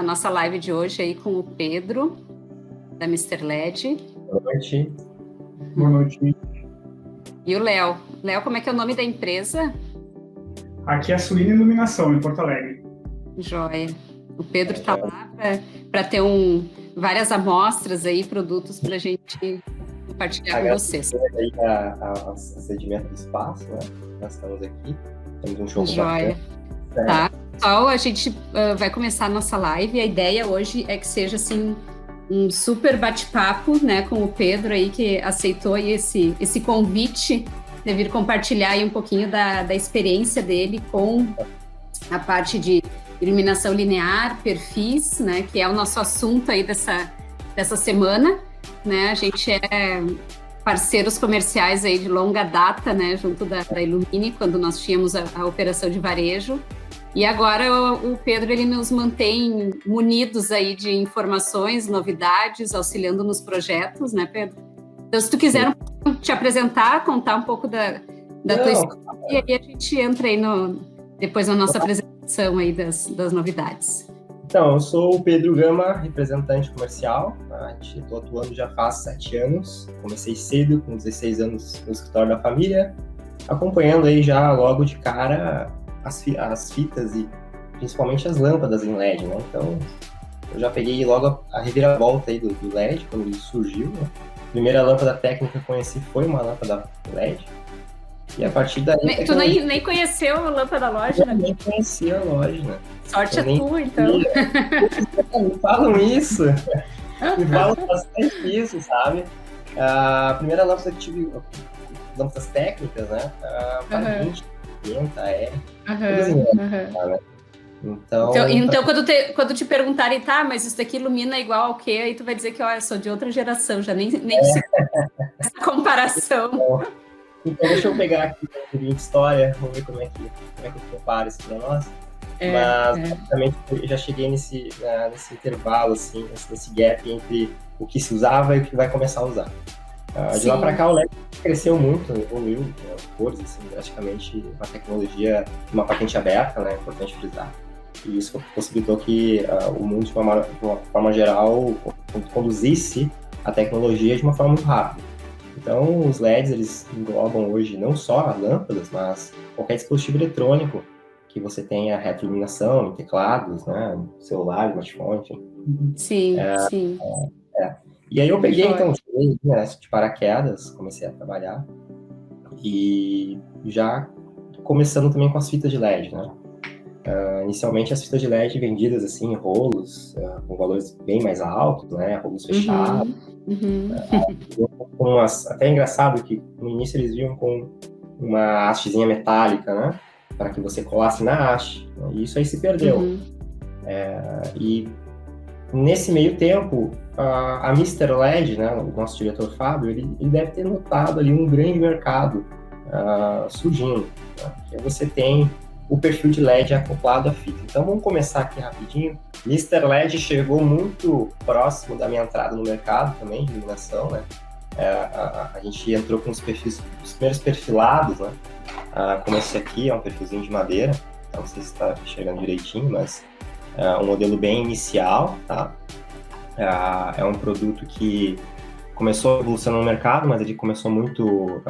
a nossa live de hoje aí com o Pedro, da Mr. LED. Boa noite. Boa noite. E o Léo. Léo, como é que é o nome da empresa? Aqui é a Suína Iluminação, em Porto Alegre. Joia. O Pedro está lá para ter várias amostras aí, produtos para a gente compartilhar com vocês. Aí a cedimento do espaço, né? Nós estamos aqui, temos um show Joia. Tá. Pessoal, a gente vai começar a nossa live e a ideia hoje é que seja assim um super bate-papo, né, com o Pedro aí que aceitou aí esse convite de vir compartilhar aí um pouquinho da experiência dele com a parte de iluminação linear, perfis, né, que é o nosso assunto aí dessa semana, né? A gente é parceiros comerciais aí de longa data, né, junto da Illumine, quando nós tínhamos a operação de varejo. E agora o Pedro, ele nos mantém munidos aí de informações, novidades, auxiliando nos projetos, né, Pedro? Então, se tu quiser te apresentar, contar um pouco da tua história, e aí a gente entra aí depois na nossa apresentação aí das novidades. Então, eu sou o Pedro Gama, representante comercial. Estou atuando já faz 7 anos. Comecei cedo, com 16 anos, no escritório da família, acompanhando aí já logo de cara as fitas e principalmente as lâmpadas em LED, né? Então, eu já peguei logo a reviravolta aí do LED, quando ele surgiu, né? A primeira lâmpada técnica que eu conheci foi uma lâmpada LED. E a partir daí... Tu nem conheceu a lâmpada loja, né? Eu nem conhecia a loja, né? Sorte é tua, então. Me falam isso. Me falam bastante isso, sabe? A primeira lâmpada que tive, lâmpadas técnicas, né? Para 20, 30, né? Então quando te perguntarem, tá, mas isso daqui ilumina igual ao quê? Aí tu vai dizer que, eu sou de outra geração, já nem se essa comparação. Então deixa eu pegar aqui um pouquinho de história, vamos ver como é que eu comparo isso para nós. Mas, basicamente, eu já cheguei nesse intervalo, assim, nesse gap entre o que se usava e o que vai começar a usar. De lá para cá, o LED cresceu muito, evoluiu, cores, assim, drasticamente, uma tecnologia, uma patente aberta, né, é importante frisar. E isso possibilitou que o mundo, de uma forma geral, conduzisse a tecnologia de uma forma muito rápida. Então, os LEDs, eles englobam hoje não só lâmpadas, mas qualquer dispositivo eletrônico que você tenha retroiluminação em teclados, né, celular, smartphone, enfim. Sim, sim. E aí eu peguei, então, de paraquedas, comecei a trabalhar e já começando também com as fitas de LED, né. Inicialmente as fitas de LED vendidas assim em rolos, com valores bem mais altos, né, rolos fechados. Até é engraçado que no início eles vinham com uma hastezinha metálica, né, para que você colasse na haste, né, e isso aí se perdeu. E nesse meio tempo, a Mr. LED, né, o nosso diretor Fábio, ele deve ter notado ali um grande mercado surgindo, né, que você tem o perfil de LED acoplado à fita. Então vamos começar aqui rapidinho. Mr. LED chegou muito próximo da minha entrada no mercado também, de iluminação, né? A gente entrou com os primeiros perfilados, né? Como esse aqui, é um perfilzinho de madeira, não sei se está chegando direitinho, mas um modelo bem inicial, tá? É um produto que começou evolucionando no mercado, mas ele começou muito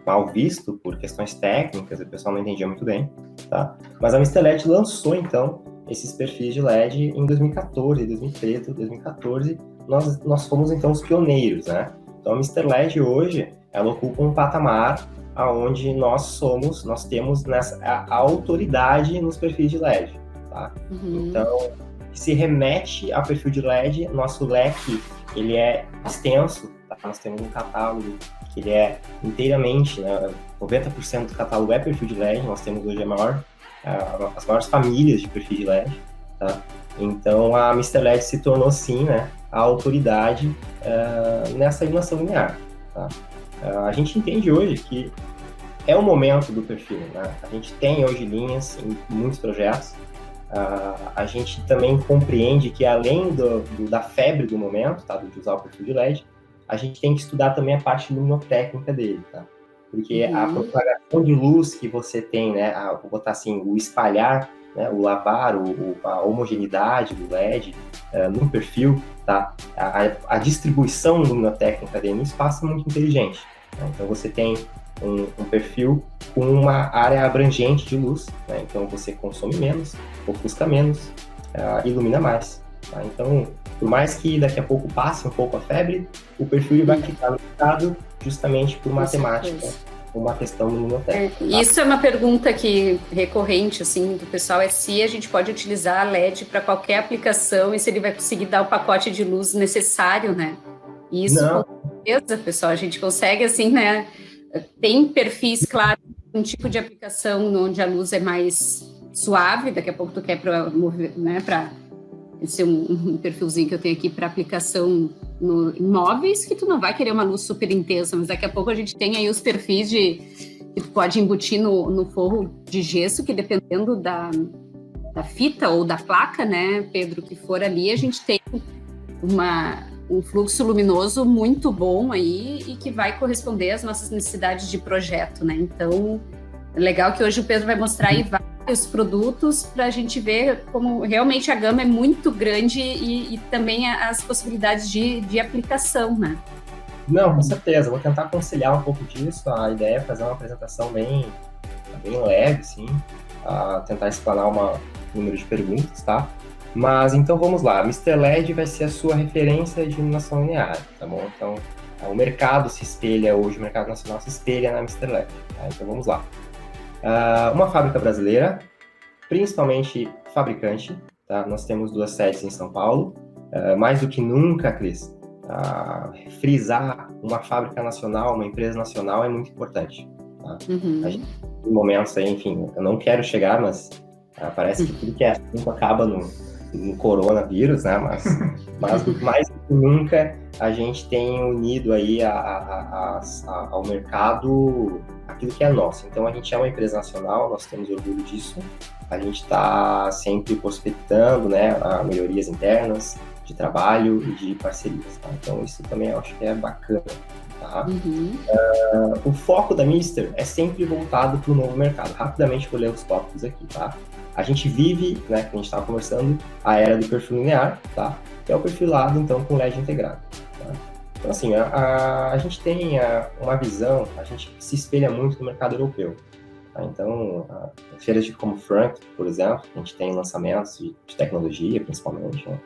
mal visto por questões técnicas, o pessoal não entendia muito bem, tá? Mas a Mr. LED lançou, então, esses perfis de LED em 2014, 2013, 2014, nós fomos, então, os pioneiros, né? Então, a Mr. LED, hoje, ela ocupa um patamar onde nós temos a autoridade nos perfis de LED, tá? Então, se remete a perfil de LED, nosso leque, ele é extenso, tá? Nós temos um catálogo que ele é inteiramente, né, 90% do catálogo é perfil de LED, nós temos hoje as maiores famílias de perfil de LED, tá? Então a Mr. LED se tornou sim, né, a autoridade nessa iluminação linear, tá? A gente entende hoje que é o momento do perfil, né? A gente tem hoje linhas em muitos projetos. A gente também compreende que além da febre do momento, tá, de usar o perfil de LED, a gente tem que estudar também a parte luminotécnica dele, tá? porque a propagação de luz que você tem, né, vou botar assim, o espalhar, né, o lavar, a homogeneidade do LED num perfil, tá? A distribuição luminotécnica dele no espaço é muito inteligente. Né? Então você tem um perfil com uma área abrangente de luz, né? Então você consome menos, ofusca menos, ilumina mais. Tá? Então, por mais que daqui a pouco passe um pouco a febre, o perfil vai ficar limitado justamente por matemática, uma questão luminotécnica. Isso é uma pergunta que recorrente assim do pessoal, é se a gente pode utilizar a LED para qualquer aplicação e se ele vai conseguir dar o pacote de luz necessário, né? E isso, Não. com certeza, pessoal, a gente consegue assim, né? Tem perfis, claro, um tipo de aplicação onde a luz é mais suave, daqui a pouco tu quer para mover, né, para esse um perfilzinho que eu tenho aqui para aplicação em móveis, que tu não vai querer uma luz super intensa, mas daqui a pouco a gente tem aí os perfis que tu pode embutir no forro de gesso, que dependendo da fita ou da placa, né, Pedro, que for ali, a gente tem um fluxo luminoso muito bom aí e que vai corresponder às nossas necessidades de projeto, né? Então, é legal que hoje o Pedro vai mostrar aí vários produtos para a gente ver como realmente a gama é muito grande e também as possibilidades de aplicação, né? Não, com certeza. Vou tentar conciliar um pouco disso. A ideia é fazer uma apresentação bem leve, assim, tentar explanar um número de perguntas, tá? Mas então vamos lá. Mr. LED vai ser a sua referência de iluminação linear, tá bom? Então o mercado se espelha hoje, o mercado nacional se espelha na Mr. LED. Tá? Então vamos lá. Uma fábrica brasileira, principalmente fabricante, tá? Nós temos 2 sedes em São Paulo. Mais do que nunca, Cris, frisar uma fábrica nacional, uma empresa nacional é muito importante. Tá? A gente, em momentos aí, enfim, eu não quero chegar, mas parece que tudo que é assunto acaba no coronavírus, né? Mas mais do que nunca a gente tem unido aí ao mercado aquilo que é nosso. Então a gente é uma empresa nacional, nós temos orgulho disso. A gente está sempre prospectando, né, melhorias internas de trabalho e de parcerias. Tá? Então isso também eu acho que é bacana. Tá? O foco da Mister é sempre voltado para o novo mercado. Rapidamente vou ler os tópicos aqui, tá? A gente vive, né, que a gente estava conversando, a era do perfil linear, tá? Que é o perfilado, então, com LED integrado. Tá? Então, assim, a gente tem uma visão, a gente se espelha muito no mercado europeu. Tá? Então, feiras como Frank, por exemplo, a gente tem lançamentos de tecnologia, principalmente, né?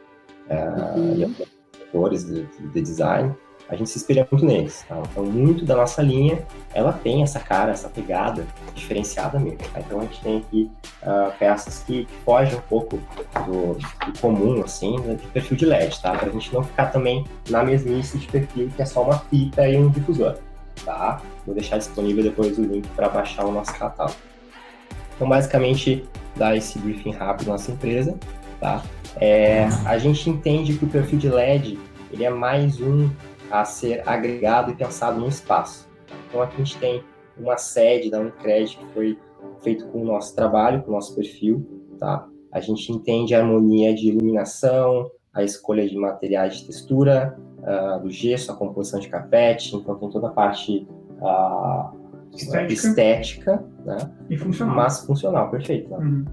E outros setores de design. A gente se espelha muito neles, tá? Então, muito da nossa linha, ela tem essa cara, essa pegada diferenciada mesmo, tá? Então, a gente tem aqui peças que fogem um pouco do comum, assim, né, de perfil de LED, tá? Para a gente não ficar também na mesmice de perfil, que é só uma fita e um difusor, tá? Vou deixar disponível depois o link para baixar o nosso catálogo. Então, basicamente, dar esse briefing rápido na nossa empresa, tá? A gente entende que o perfil de LED, ele é mais um a ser agregado e pensado no espaço. Então, aqui a gente tem uma sede da Unicred que foi feito com o nosso trabalho, com o nosso perfil, tá? A gente entende a harmonia de iluminação, a escolha de materiais de textura, do gesso, a composição de carpete, então tem toda a parte estética, né? E funcional. Mas funcional, perfeito. Né?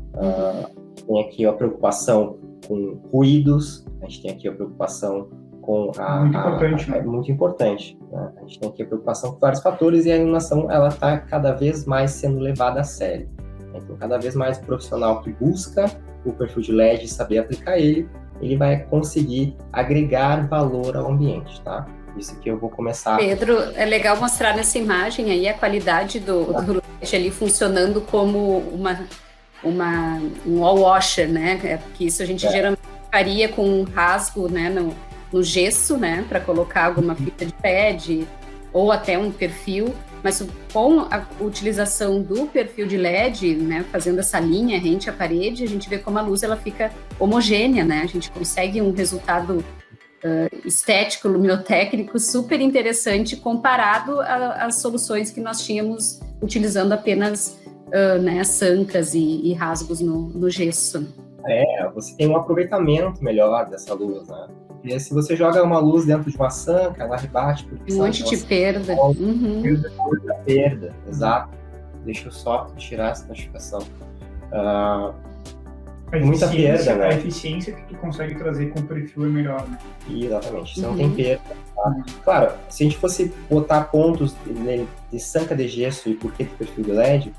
Tem aqui a preocupação com ruídos, a gente tem aqui a preocupação com muito importante. Né? A gente tem aqui a preocupação com vários fatores e a iluminação ela está cada vez mais sendo levada a sério. Então, cada vez mais o profissional que busca o perfil de LED e saber aplicar ele vai conseguir agregar valor ao ambiente, tá? Isso que eu vou começar. Pedro, é legal mostrar nessa imagem aí a qualidade do LED ali funcionando como um wall washer, né? Porque isso a gente geralmente faria com um rasgo, né, no gesso, né, para colocar alguma fita de pad ou até um perfil, mas com a utilização do perfil de LED, né, fazendo essa linha rente à parede, a gente vê como a luz ela fica homogênea, né, a gente consegue um resultado estético, luminotécnico super interessante comparado às soluções que nós tínhamos utilizando apenas né, sancas e rasgos no gesso. você tem um aproveitamento melhor dessa luz, né? Porque se você joga uma luz dentro de uma sanca, ela rebate por Um monte de perda. Muita perda, exato. Deixa eu só tirar essa notificação. Muita perda, né? A eficiência que tu consegue trazer com o perfil é melhor, né? Exatamente, você não tem perda. Tá? Claro, se a gente fosse botar pontos de sanca de gesso e por que do perfil de LED,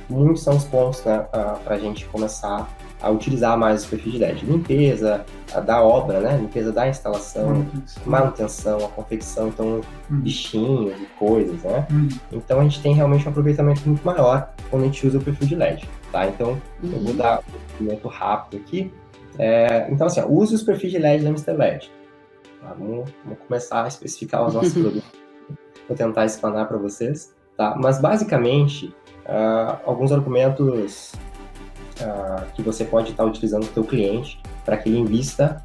muitos são os pontos, né, para a gente começar a utilizar mais o perfil de LED. Limpeza da obra, né? Limpeza da instalação, manutenção, a confecção, então, bichinhos e coisas, né? Então, a gente tem realmente um aproveitamento muito maior quando a gente usa o perfil de LED, tá? Então, eu vou dar um momento rápido aqui. Então, assim, use os perfis de LED da Mr. LED. Tá? Vamos começar a especificar os nossos produtos. Vou tentar explanar para vocês, tá? Mas, basicamente, alguns argumentos que você pode estar utilizando com o seu cliente para que ele invista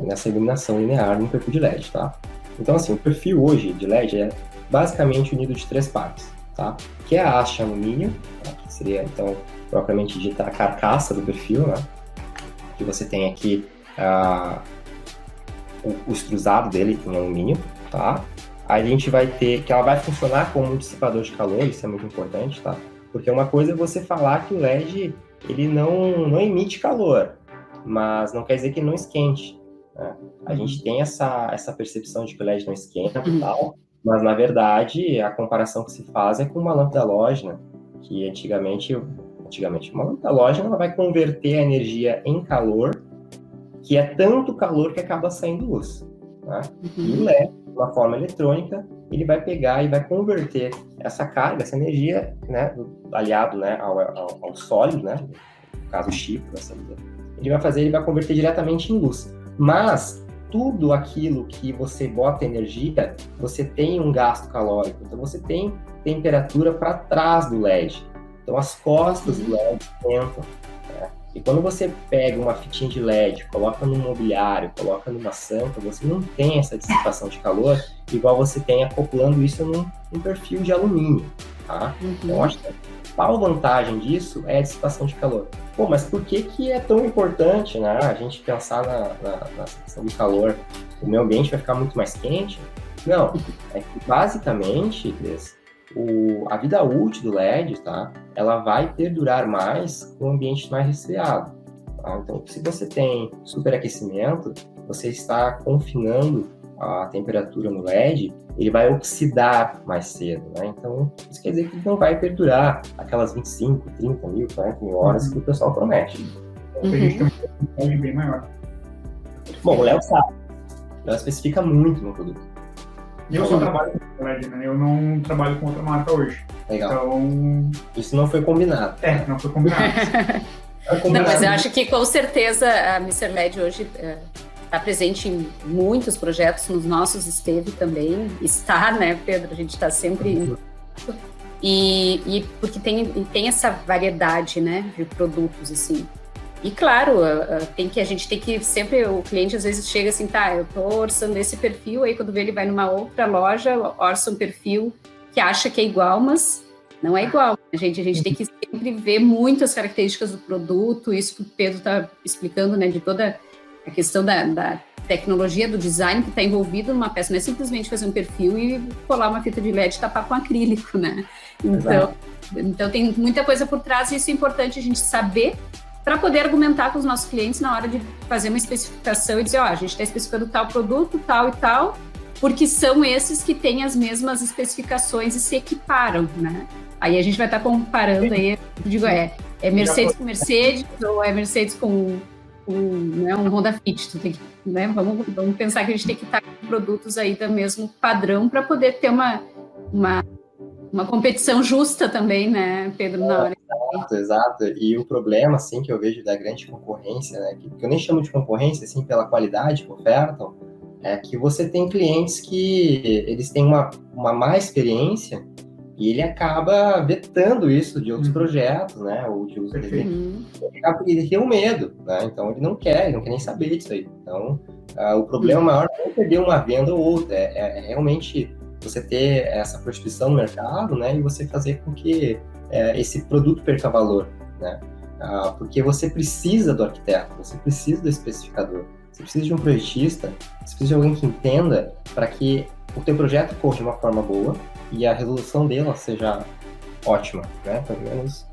nessa iluminação linear no perfil de LED, tá? Então, assim, o perfil hoje de LED é basicamente unido de 3 partes, tá? Que é a haste alumínio, tá? Que seria, então, propriamente dita a carcaça do perfil, né? Que você tem aqui o extrusado dele em alumínio, tá? Aí a gente vai ter que ela vai funcionar como um dissipador de calor, isso é muito importante, tá? Porque uma coisa é você falar que o LED ele não emite calor, mas não quer dizer que ele não esquente, né? A gente tem essa percepção de que o LED não esquenta e tal, mas na verdade a comparação que se faz é com uma lâmpada halógena, que antigamente uma lâmpada halógena ela vai converter a energia em calor, que é tanto calor que acaba saindo luz, né? E o LED, de uma forma eletrônica, ele vai pegar e vai converter essa carga, essa energia, né, aliado, né, ao sólido, né, no caso o chip, assim, ele vai converter diretamente em luz. Mas tudo aquilo que você bota energia, você tem um gasto calórico, então você tem temperatura para trás do LED. Então as costas do LED esquentam, né? E quando você pega uma fitinha de LED, coloca no mobiliário, coloca numa sanca, você não tem essa dissipação de calor igual você tem acoplando isso num perfil de alumínio, tá? Então, acho que a principal vantagem disso é a dissipação de calor. Pô, mas por que é tão importante, né, a gente pensar na questão do calor? O meio ambiente vai ficar muito mais quente? Não, é que basicamente, Cris, a vida útil do LED, tá? Ela vai perdurar mais com o ambiente mais resfriado, tá? Então, se você tem superaquecimento, você está confinando a temperatura no LED, ele vai oxidar mais cedo, né? Então, isso quer dizer que não vai perdurar aquelas 25, 30 mil, 40 mil horas que o pessoal promete. A gente tem um bem maior. Bom, o Léo sabe. O Léo especifica muito no produto. E eu só trabalho com LED, né? Eu não trabalho com outra marca hoje. Legal. Então... Isso não foi combinado. Não foi combinado. Não, mas eu acho que com certeza a Mr. LED hoje está presente em muitos projetos, nos nossos esteve também. Está, né, Pedro? A gente está sempre... E porque tem essa variedade, né, de produtos, assim. E claro, a gente tem que sempre, o cliente às vezes chega assim, tá, eu tô orçando esse perfil, aí quando vê ele vai numa outra loja, orça um perfil que acha que é igual, mas não é igual. A gente tem que sempre ver muito as características do produto, isso que o Pedro está explicando, né, de toda a questão da tecnologia, do design que está envolvido numa peça, não é simplesmente fazer um perfil e colar uma fita de LED e tapar com acrílico, né? Então tem muita coisa por trás e isso é importante a gente saber para poder argumentar com os nossos clientes na hora de fazer uma especificação e dizer, a gente está especificando tal produto, tal e tal, porque são esses que têm as mesmas especificações e se equiparam, né? Aí a gente vai estar comparando aí, eu digo, é Mercedes com Mercedes ou é Mercedes com né, um Honda Fit, tu tem que, né? Vamos pensar que a gente tem que estar com produtos aí do mesmo padrão para poder ter uma competição justa também, né, Pedro, na hora. Exato. E o problema, assim, que eu vejo da grande concorrência, né, que eu nem chamo de concorrência, assim, pela qualidade que ofertam, é que você tem clientes que eles têm uma má experiência e ele acaba vetando isso de outros projetos, né, ou de uso dele. Ele tem um medo, né, então ele não quer nem saber disso aí. Então, o problema maior não é perder uma venda ou outra, é realmente você ter essa prostituição no mercado, né, e você fazer com que esse produto perca valor, né. Porque você precisa do arquiteto, você precisa do especificador, você precisa de um projetista, você precisa de alguém que entenda para que o teu projeto corra de uma forma boa e a resolução dela seja ótima, né? Pelo menos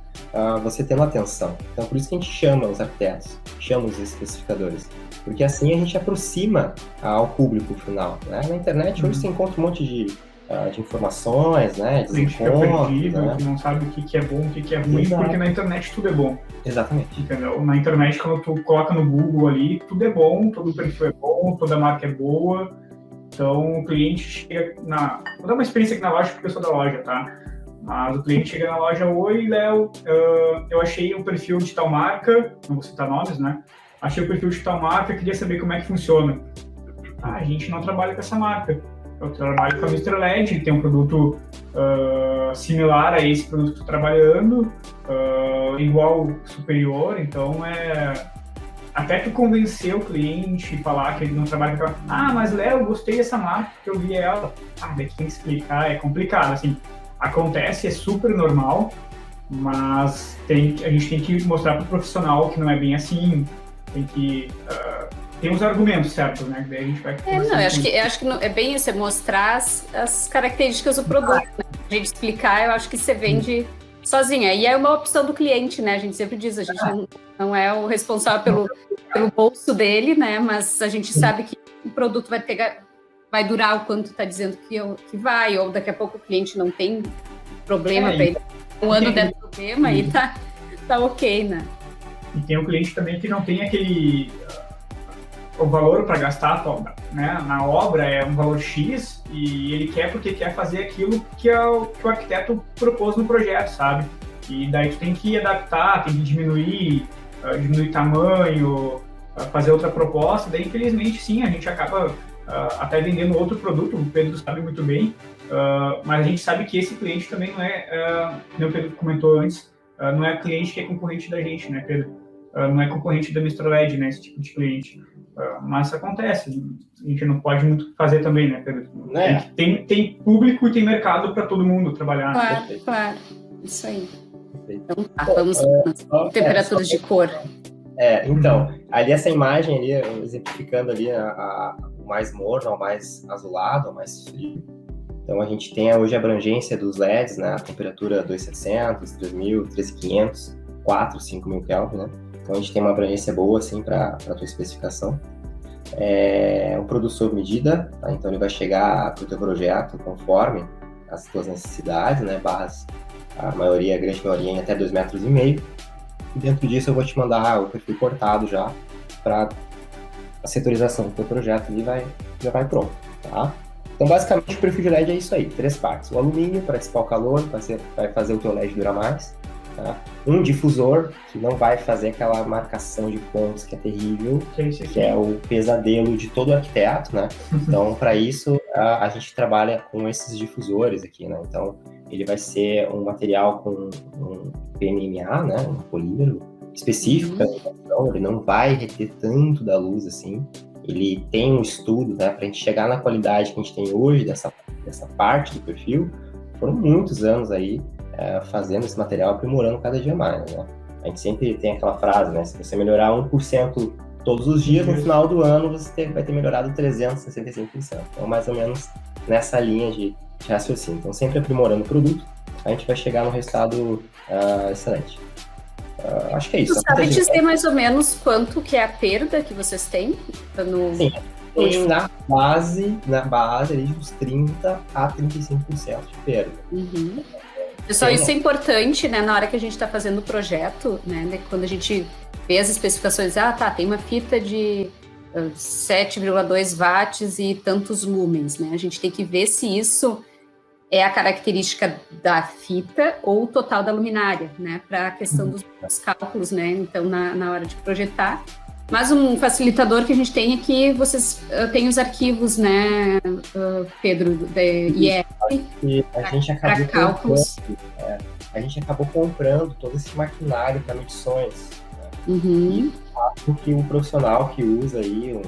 você tendo atenção. Então, por isso que a gente chama os arquitetos, chama os especificadores, porque assim a gente aproxima ao público final, né? Na internet hoje você encontra um monte de informações, né? A gente fica perdido, né? Que não sabe o que é bom, o que é ruim, exato, porque na internet tudo é bom. Exatamente. Entendeu? Na internet, quando tu coloca no Google ali, tudo é bom, todo perfil é bom, toda marca é boa. Então, o cliente chega Vou dar uma experiência aqui na loja, porque eu sou da loja, tá? Mas o cliente chega na loja: oi, Léo, eu achei o perfil de tal marca, não vou citar nomes, né? Achei o perfil de tal marca, queria saber como é que funciona. A gente não trabalha com essa marca. Eu trabalho com a Mr. LED, tem um produto similar a esse produto que estou trabalhando, igual, superior, então até tu convencer o cliente e falar que ele não trabalha com ela. Mas Léo, gostei dessa marca, que eu vi ela. Daí tem que explicar, é complicado, assim. Acontece, é super normal, mas a gente tem que mostrar para o profissional que não é bem assim, tem que... tem os argumentos certos, né? Daí a gente vai... Eu acho que é bem isso, é mostrar as características do produto, né? A gente explicar, eu acho que você vende sozinha. E é uma opção do cliente, né? A gente sempre diz, a gente não é o responsável pelo bolso dele, né? Mas a gente sabe que o produto vai durar o quanto está dizendo que vai, ou daqui a pouco o cliente não tem problema para ele. Um ano der problema e tá ok, né? E tem o cliente também que não tem aquele... o valor para gastar, né? Na obra é um valor X e ele quer porque quer fazer aquilo que o arquiteto propôs no projeto, sabe? E daí tu tem que adaptar, tem que diminuir tamanho, fazer outra proposta. Daí, infelizmente, sim, a gente acaba até vendendo outro produto, o Pedro sabe muito bem, mas a gente sabe que esse cliente também não é, como o Pedro comentou antes, não é cliente que é concorrente da gente, né, Pedro? Não é concorrente da Mr. LED, né, esse tipo de cliente. Mas acontece, a gente não pode muito fazer também, né, Pedro? Tem público e tem mercado para todo mundo trabalhar. Claro, isso aí. Então, vamos nas temperaturas de cor. Então, ali essa imagem ali, exemplificando ali o mais morno, ao mais azulado, ao mais frio. Então a gente tem hoje a abrangência dos LEDs, né, a temperatura 2700, 3000, 13500, 4, 5000 Kelvin, né? Então a gente tem uma abrangência boa assim para a tua especificação. É um produto sob medida, tá? Então ele vai chegar para o teu projeto conforme as tuas necessidades, né? Barras, a grande maioria em até 2,5 metros. E dentro disso eu vou te mandar o perfil cortado já para a setorização do teu projeto ali já vai pronto, tá? Então basicamente o perfil de LED é isso aí, 3 partes. O alumínio para dissipar o calor, vai fazer o teu LED durar mais. Tá? Um difusor que não vai fazer aquela marcação de pontos que é terrível, que é o pesadelo de todo arquiteto, né? Então, para isso, a gente trabalha com esses difusores aqui, né? Então, ele vai ser um material com um PMMA, né? Um polímero específico para iluminação, ele não vai reter tanto da luz assim. Ele tem um estudo, né? Para a gente chegar na qualidade que a gente tem hoje dessa parte do perfil, foram muitos anos aí fazendo esse material, aprimorando cada dia mais, né? A gente sempre tem aquela frase, né? Se você melhorar 1% todos os dias, no final do ano você vai ter melhorado 365%. Então, mais ou menos nessa linha de raciocínio. Então, sempre aprimorando o produto, a gente vai chegar no resultado excelente. Acho que é isso. Você sabe dizer mais ou menos quanto que é a perda que vocês têm? Sim, tem na base ali uns 30% a 35% de perda. Pessoal, isso é importante, né, na hora que a gente está fazendo o projeto, né, quando a gente vê as especificações, tem uma fita de 7,2 watts e tantos lumens, né, a gente tem que ver se isso é a característica da fita ou o total da luminária, né, para a questão dos cálculos, né, então na hora de projetar. Mas um facilitador que a gente tem é que vocês têm os arquivos, né, Pedro, da IEF, para cálculos. A gente acabou comprando todo esse maquinário para medições. Né? E porque o profissional que usa aí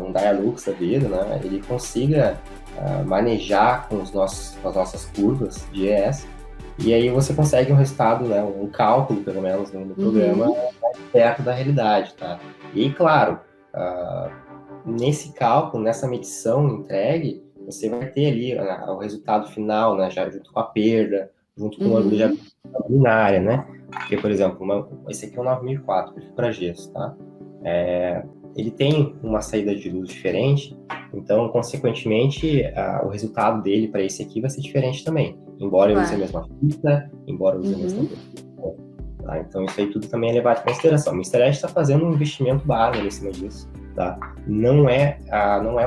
um Dialux da vida, né, ele consiga manejar com as nossas curvas de ES E aí você consegue um resultado, né, um cálculo, pelo menos, no programa, mais perto da realidade, tá? E aí, claro, nesse cálculo, nessa medição entregue, você vai ter ali o resultado final, né, já junto com a perda, junto com o ângulo de binária, né? Porque, por exemplo, esse aqui é o 9004, perfil para gesso, tá? Ele tem uma saída de luz diferente, então, consequentemente, o resultado dele para esse aqui vai ser diferente também, embora eu use a mesma fita, embora eu use a mesma coisa. Tá? Então, isso aí tudo também é levado em consideração. O Mr. Edge está fazendo um investimento bárbaro em cima disso, tá? Não é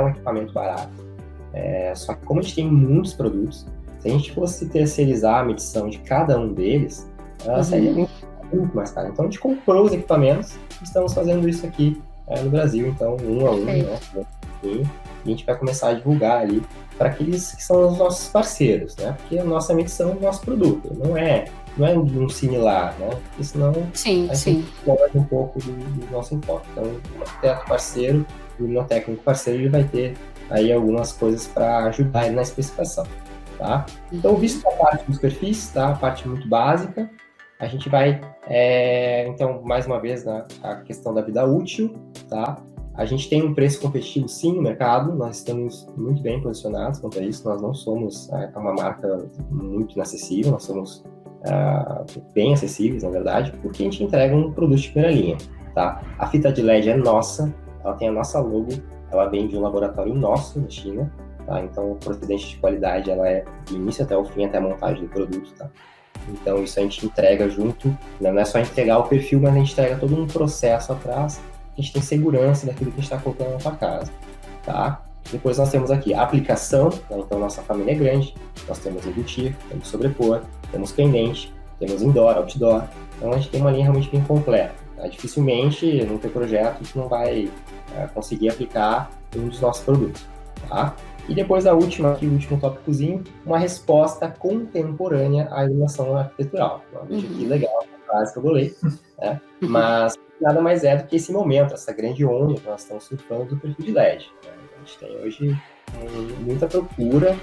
um equipamento barato. Só que como a gente tem muitos produtos, se a gente fosse terceirizar a medição de cada um deles, seria muito mais caro. Então, a gente comprou os equipamentos e estamos fazendo isso aqui no Brasil, então, um a um, né? E a gente vai começar a divulgar ali para aqueles que são os nossos parceiros, né? Porque a nossa medição é o nosso produto, não é um similar, né? Porque senão a gente perde um pouco do nosso enfoque. Então, o arquiteto parceiro, o ilumotécnico parceiro, ele vai ter aí algumas coisas para ajudar ele na especificação, tá? Então, visto a parte dos perfis, tá? A parte muito básica, a gente vai, então, mais uma vez, a questão da vida útil, tá? A gente tem um preço competitivo, sim, no mercado, nós estamos muito bem posicionados quanto a isso, nós não somos uma marca muito inacessível, nós somos bem acessíveis, na verdade, porque a gente entrega um produto de primeira linha, tá? A fita de LED é nossa, ela tem a nossa logo, ela vem de um laboratório nosso na China, tá? Então, o procedente de qualidade, ela é do início até o fim, até a montagem do produto, tá? Então, isso a gente entrega junto, né? Não é só entregar o perfil, mas a gente entrega todo um processo atrás, a gente tem segurança daquilo que a gente está colocando na sua casa, tá? Depois nós temos aqui a aplicação, né? Então nossa família é grande, nós temos embutir, temos sobrepor, temos pendente, temos indoor, outdoor, então a gente tem uma linha realmente bem completa, tá? Dificilmente no teu projeto tu não vai conseguir aplicar um dos nossos produtos, tá? E depois a última aqui, o último tópicozinho, uma resposta contemporânea à iluminação arquitetural. Veja que legal, a frase que eu bolei, né? Mas nada mais é do que esse momento, essa grande onda que nós estamos surfando do perfil de LED. Né? A gente tem hoje muita procura,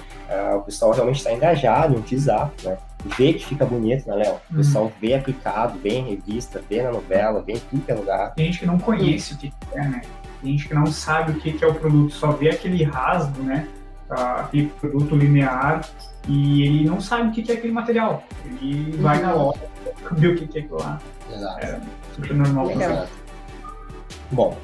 o pessoal realmente está engajado em utilizar, né? Vê que fica bonito, né, Léo? O pessoal vê aplicado, vê em revista, vê na novela, vê em tudo que é lugar. Tem gente que não conhece o que é, né? Tem gente que não sabe o que é o produto, só vê aquele rasgo, né? Aquele produto linear, e ele não sabe o que é aquele material. Ele vai na loja, vê o que é aquilo lá. Exato. Super normal. Exato. Bom,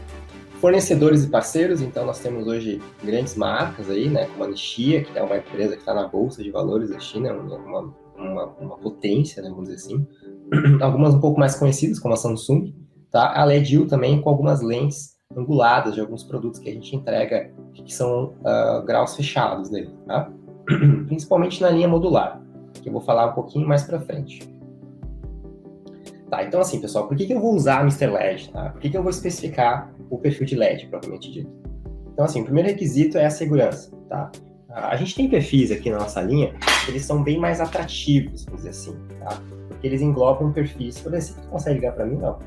fornecedores e parceiros, então nós temos hoje grandes marcas aí, né? Como a Nixia, que é uma empresa que está na Bolsa de Valores da China, uma potência, né, vamos dizer assim. Algumas um pouco mais conhecidas, como a Samsung, tá? A LEDIL também, com algumas lentes anguladas de alguns produtos que a gente entrega, que são graus fechados dele, tá? Principalmente na linha modular, que eu vou falar um pouquinho mais para frente. Tá, então assim, pessoal, por que eu vou usar Mr. LED? Tá? Por que eu vou especificar o perfil de LED, propriamente dito? Então assim, o primeiro requisito é a segurança, tá? A gente tem perfis aqui na nossa linha, eles são bem mais atrativos, vamos dizer assim, tá? Porque eles englobam perfis, por exemplo, você consegue ligar para mim? Não.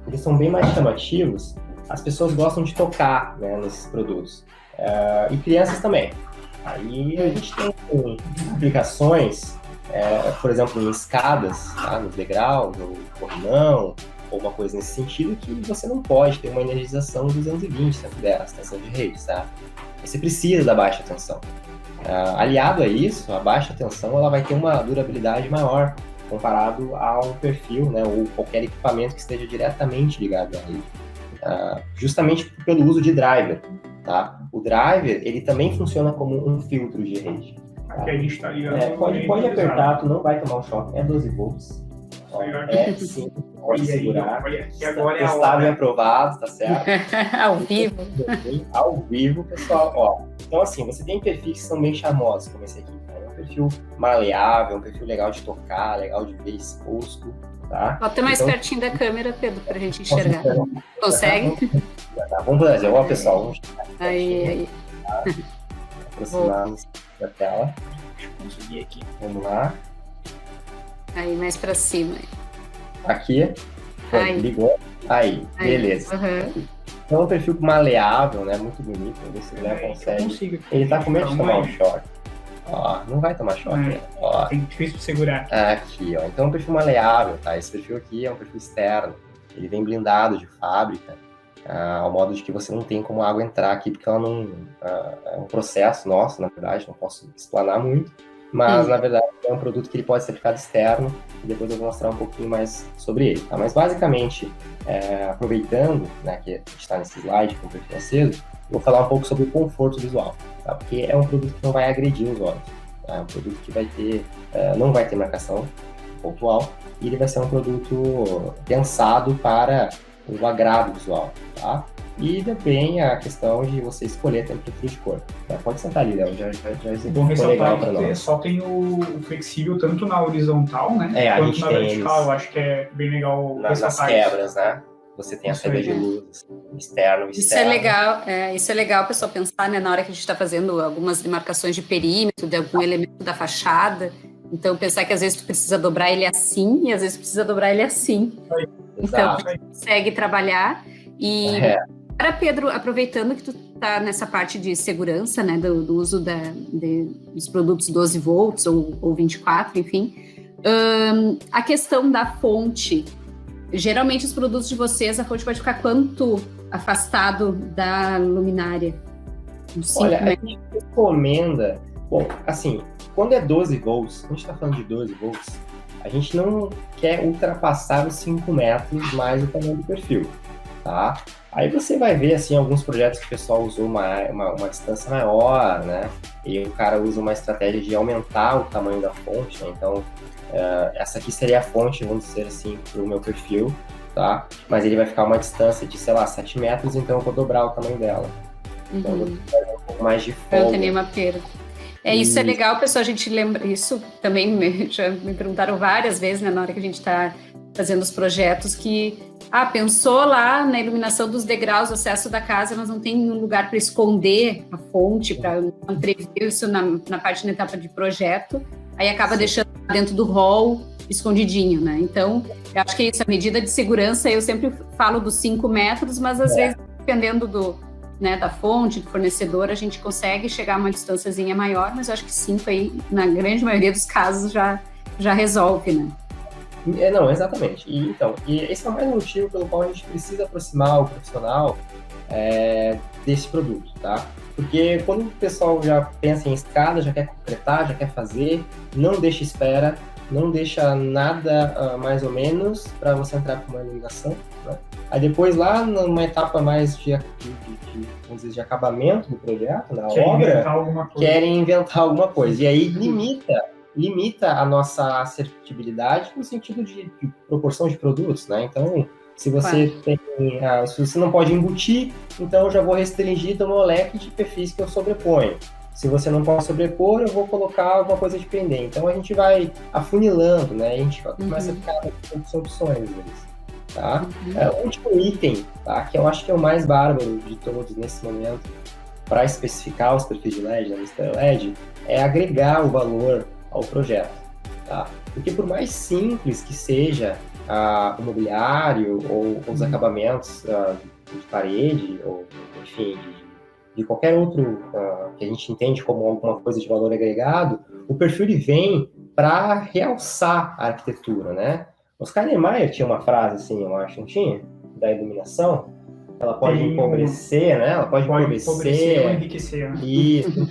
Eles são bem mais chamativos, as pessoas gostam de tocar, né, nesses produtos, e crianças também. Aí a gente tem aplicações, por exemplo, em escadas, tá, nos degraus, ou corrimão, ou uma coisa nesse sentido, que você não pode ter uma energização 220, 110, tensão de rede, tá? Você precisa da baixa tensão. Aliado a isso, a baixa tensão ela vai ter uma durabilidade maior comparado a um perfil, né, ou qualquer equipamento que esteja diretamente ligado à rede. Justamente pelo uso de driver, tá? O driver, ele também funciona como um filtro de rede. Tá? Aqui a gente está ligando. Pode apertar, tu não vai tomar um choque, é 12 volts. Sim, pode segurar. Que agora é testável e aprovado, tá certo? Ao vivo. Ao vivo, pessoal. Ó, então, assim, você tem perfis que são bem charmosos, como esse aqui. Tá? É um perfil maleável, um perfil legal de tocar, legal de ver exposto. Tá? Bota mais pertinho da câmera, Pedro, pra gente enxergar. Consegue? Tá, vamos fazer. Ó, pessoal, vamos aí. Tá? Aproximar da tela. Deixa eu conseguir aqui. Vamos lá. Aí, mais pra cima. Aqui. Aí. Ligou. Aí, beleza. Uhum. Então, é um perfil maleável, né? Muito bonito. Você já consegue. Ele tá com medo de tomar um choque. Ó, não vai tomar choque. Ó. Tem difícil de segurar. Aqui, ó. Então é um perfil maleável, tá? Esse perfil aqui é um perfil externo. Ele vem blindado de fábrica, ao modo de que você não tem como a água entrar aqui, porque ela não... é um processo nosso, na verdade, não posso explanar muito, mas, na verdade, é um produto que ele pode ser aplicado externo, e depois eu vou mostrar um pouquinho mais sobre ele, tá? Mas, basicamente, aproveitando, né, que a gente está nesse slide com o perfil aceso, vou falar um pouco sobre o conforto visual, tá? Porque é um produto que não vai agredir os olhos, tá? É um produto que vai ter, não vai ter marcação pontual, e ele vai ser um produto pensado para o agrado visual, tá? E também a questão de você escolher a temperatura de cor. Tá? Pode sentar ali, Léo, já bom legal para nós. nós. Só tem o flexível tanto na horizontal, né? A quanto gente na tem vertical. Eu acho que é bem legal nas quebras, né? Você tem a saída de luz externo. Isso é legal, pessoal, pensar, né, na hora que a gente está fazendo algumas demarcações de perímetro, de algum elemento da fachada. Então, pensar que às vezes tu precisa dobrar ele assim e às vezes precisa dobrar ele assim. Então, você consegue trabalhar. E, para Pedro, aproveitando que tu está nessa parte de segurança, né, do uso dos produtos 12 volts ou 24, enfim, a questão da fonte. Geralmente, os produtos de vocês, a fonte pode ficar quanto afastado da luminária? Olha, a gente recomenda... Bom, assim, quando é 12 volts, a gente está falando de 12 volts, a gente não quer ultrapassar os 5 metros mais o tamanho do perfil, tá? Aí você vai ver, assim, alguns projetos que o pessoal usou uma distância maior, né? E o cara usa uma estratégia de aumentar o tamanho da fonte, né? Então, essa aqui seria a fonte, vamos dizer assim, para o meu perfil, tá? Mas ele vai ficar uma distância de, sei lá, 7 metros, então eu vou dobrar o tamanho dela. Então, eu vou fazer um pouco mais de folga. Não tem nenhuma perda. Isso é legal, pessoal, a gente lembra, isso também já me perguntaram várias vezes, né, na hora que a gente está fazendo os projetos, que, pensou lá na iluminação dos degraus, o acesso da casa, mas não tem um lugar para esconder a fonte, para não prever isso na parte da etapa de projeto, aí acaba deixando dentro do hall, escondidinho, né, então, eu acho que é isso, a medida de segurança, eu sempre falo dos 5 metros, mas às vezes, dependendo da fonte, do fornecedor, a gente consegue chegar a uma distânciazinha maior, mas eu acho que 5 aí, na grande maioria dos casos, já resolve, né? Não, exatamente. E esse é o mais motivo pelo qual a gente precisa aproximar o profissional desse produto, tá? Porque quando o pessoal já pensa em escada, já quer concretar, já quer fazer, não deixa espera, não deixa nada mais ou menos para você entrar com uma iluminação, né? Aí depois lá numa etapa mais vamos dizer, de acabamento do projeto, na obra, querem inventar alguma coisa. E aí limita a nossa assertibilidade no sentido de proporção de produtos, né? Então, se você se você não pode embutir, então eu já vou restringir do meu leque de perfis que eu sobreponho. Se você não pode sobrepor, eu vou colocar alguma coisa de pendente. Então, a gente vai afunilando, né? A gente começa a ficar com opções deles, tá? O último item, tá? Que eu acho que é o mais bárbaro de todos nesse momento, para especificar os perfis de LED, da lista LED, é agregar o valor ao projeto, tá? Porque por mais simples que seja o mobiliário ou os acabamentos de parede, ou enfim, de qualquer outro que a gente entende como alguma coisa de valor agregado, o perfil ele vem para realçar a arquitetura, né? Oscar Niemeyer tinha uma frase assim, eu acho, não tinha? Da iluminação. Ela pode empobrecer, né? Ela pode empobrecer ou enriquecer, né? Isso.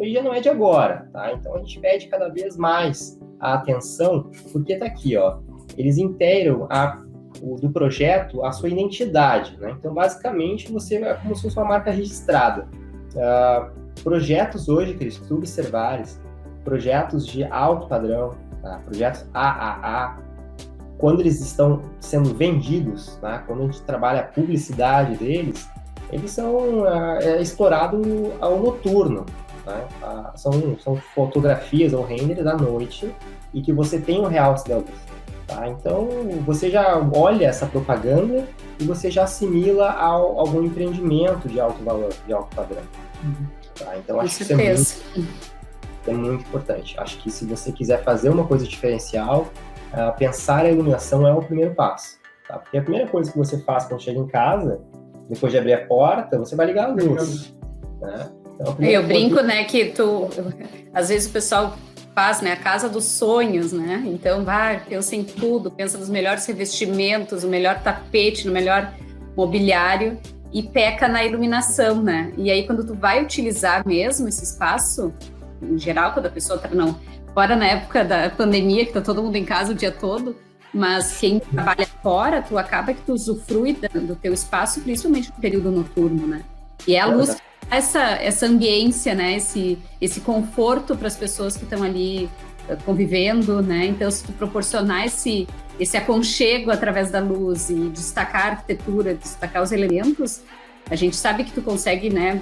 E já não é de agora, tá? Então a gente pede cada vez mais a atenção, porque tá aqui, ó. Eles inteiram do projeto a sua identidade, né? Então, basicamente, você é como se fosse uma marca registrada. Projetos hoje, Cris, se tu observares, projetos de alto padrão, tá? Projetos AAA, quando eles estão sendo vendidos, tá? Quando a gente trabalha a publicidade deles, eles são explorados ao noturno, tá? São fotografias ou renders à noite e que você tem um realce da luz. Tá? Então, você já olha essa propaganda e você já assimila a algum empreendimento de alto valor, de alto padrão. Tá? Então, acho que isso é muito importante. Acho que se você quiser fazer uma coisa diferencial, pensar a iluminação é o primeiro passo. Tá? Porque a primeira coisa que você faz quando chega em casa, depois de abrir a porta, você vai ligar a luz. Né? Então, eu brinco, né, que às vezes o pessoal faz, né, a casa dos sonhos, né, então pensa em tudo, pensa nos melhores revestimentos, no melhor tapete, no melhor mobiliário, e peca na iluminação, né, e aí quando tu vai utilizar mesmo esse espaço, em geral, quando a pessoa fora na época da pandemia, que tá todo mundo em casa o dia todo, mas quem trabalha fora, tu acaba que tu usufrui do teu espaço, principalmente no período noturno, né, e é a luz que essa ambiência, né, esse conforto para as pessoas que estão ali convivendo, né, então se tu proporcionar esse aconchego através da luz e destacar a arquitetura, destacar os elementos, a gente sabe que tu consegue, né,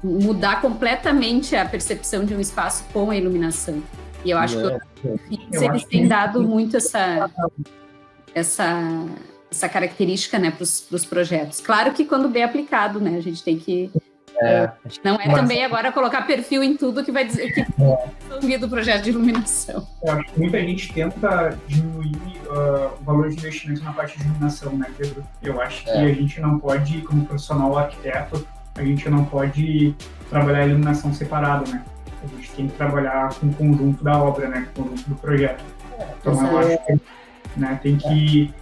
mudar completamente a percepção de um espaço com a iluminação. E eu acho que eles têm dado muito essa característica, né, para os projetos. Claro que quando bem aplicado, né, a gente tem que não é também agora colocar perfil em tudo que vai dizer que é do projeto de iluminação. Eu acho que muita gente tenta diminuir o valor de investimento na parte de iluminação, né, Pedro? Eu acho que a gente não pode, como profissional arquiteto, a gente não pode trabalhar a iluminação separado, né? A gente tem que trabalhar com o conjunto da obra, né, com o conjunto do projeto. Então, eu acho que, né, tem que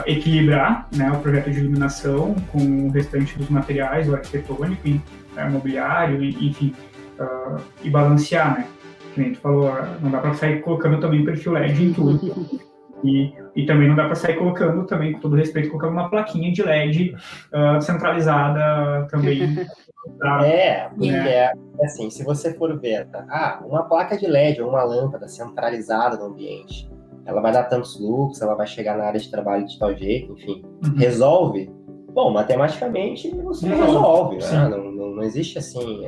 equilibrar, né, o projeto de iluminação com o restante dos materiais, o arquitetônico, mobiliário, enfim, e balancear, né? Que nem tu falou, não dá para sair colocando também perfil LED em tudo. E também não dá para sair colocando, também, com todo respeito, colocando uma plaquinha de LED centralizada também. Porque assim, se você for ver, uma placa de LED ou uma lâmpada centralizada no ambiente, ela vai dar tantos lux, ela vai chegar na área de trabalho de tal jeito, enfim, resolve? Bom, matematicamente você resolve, né? Não existe assim,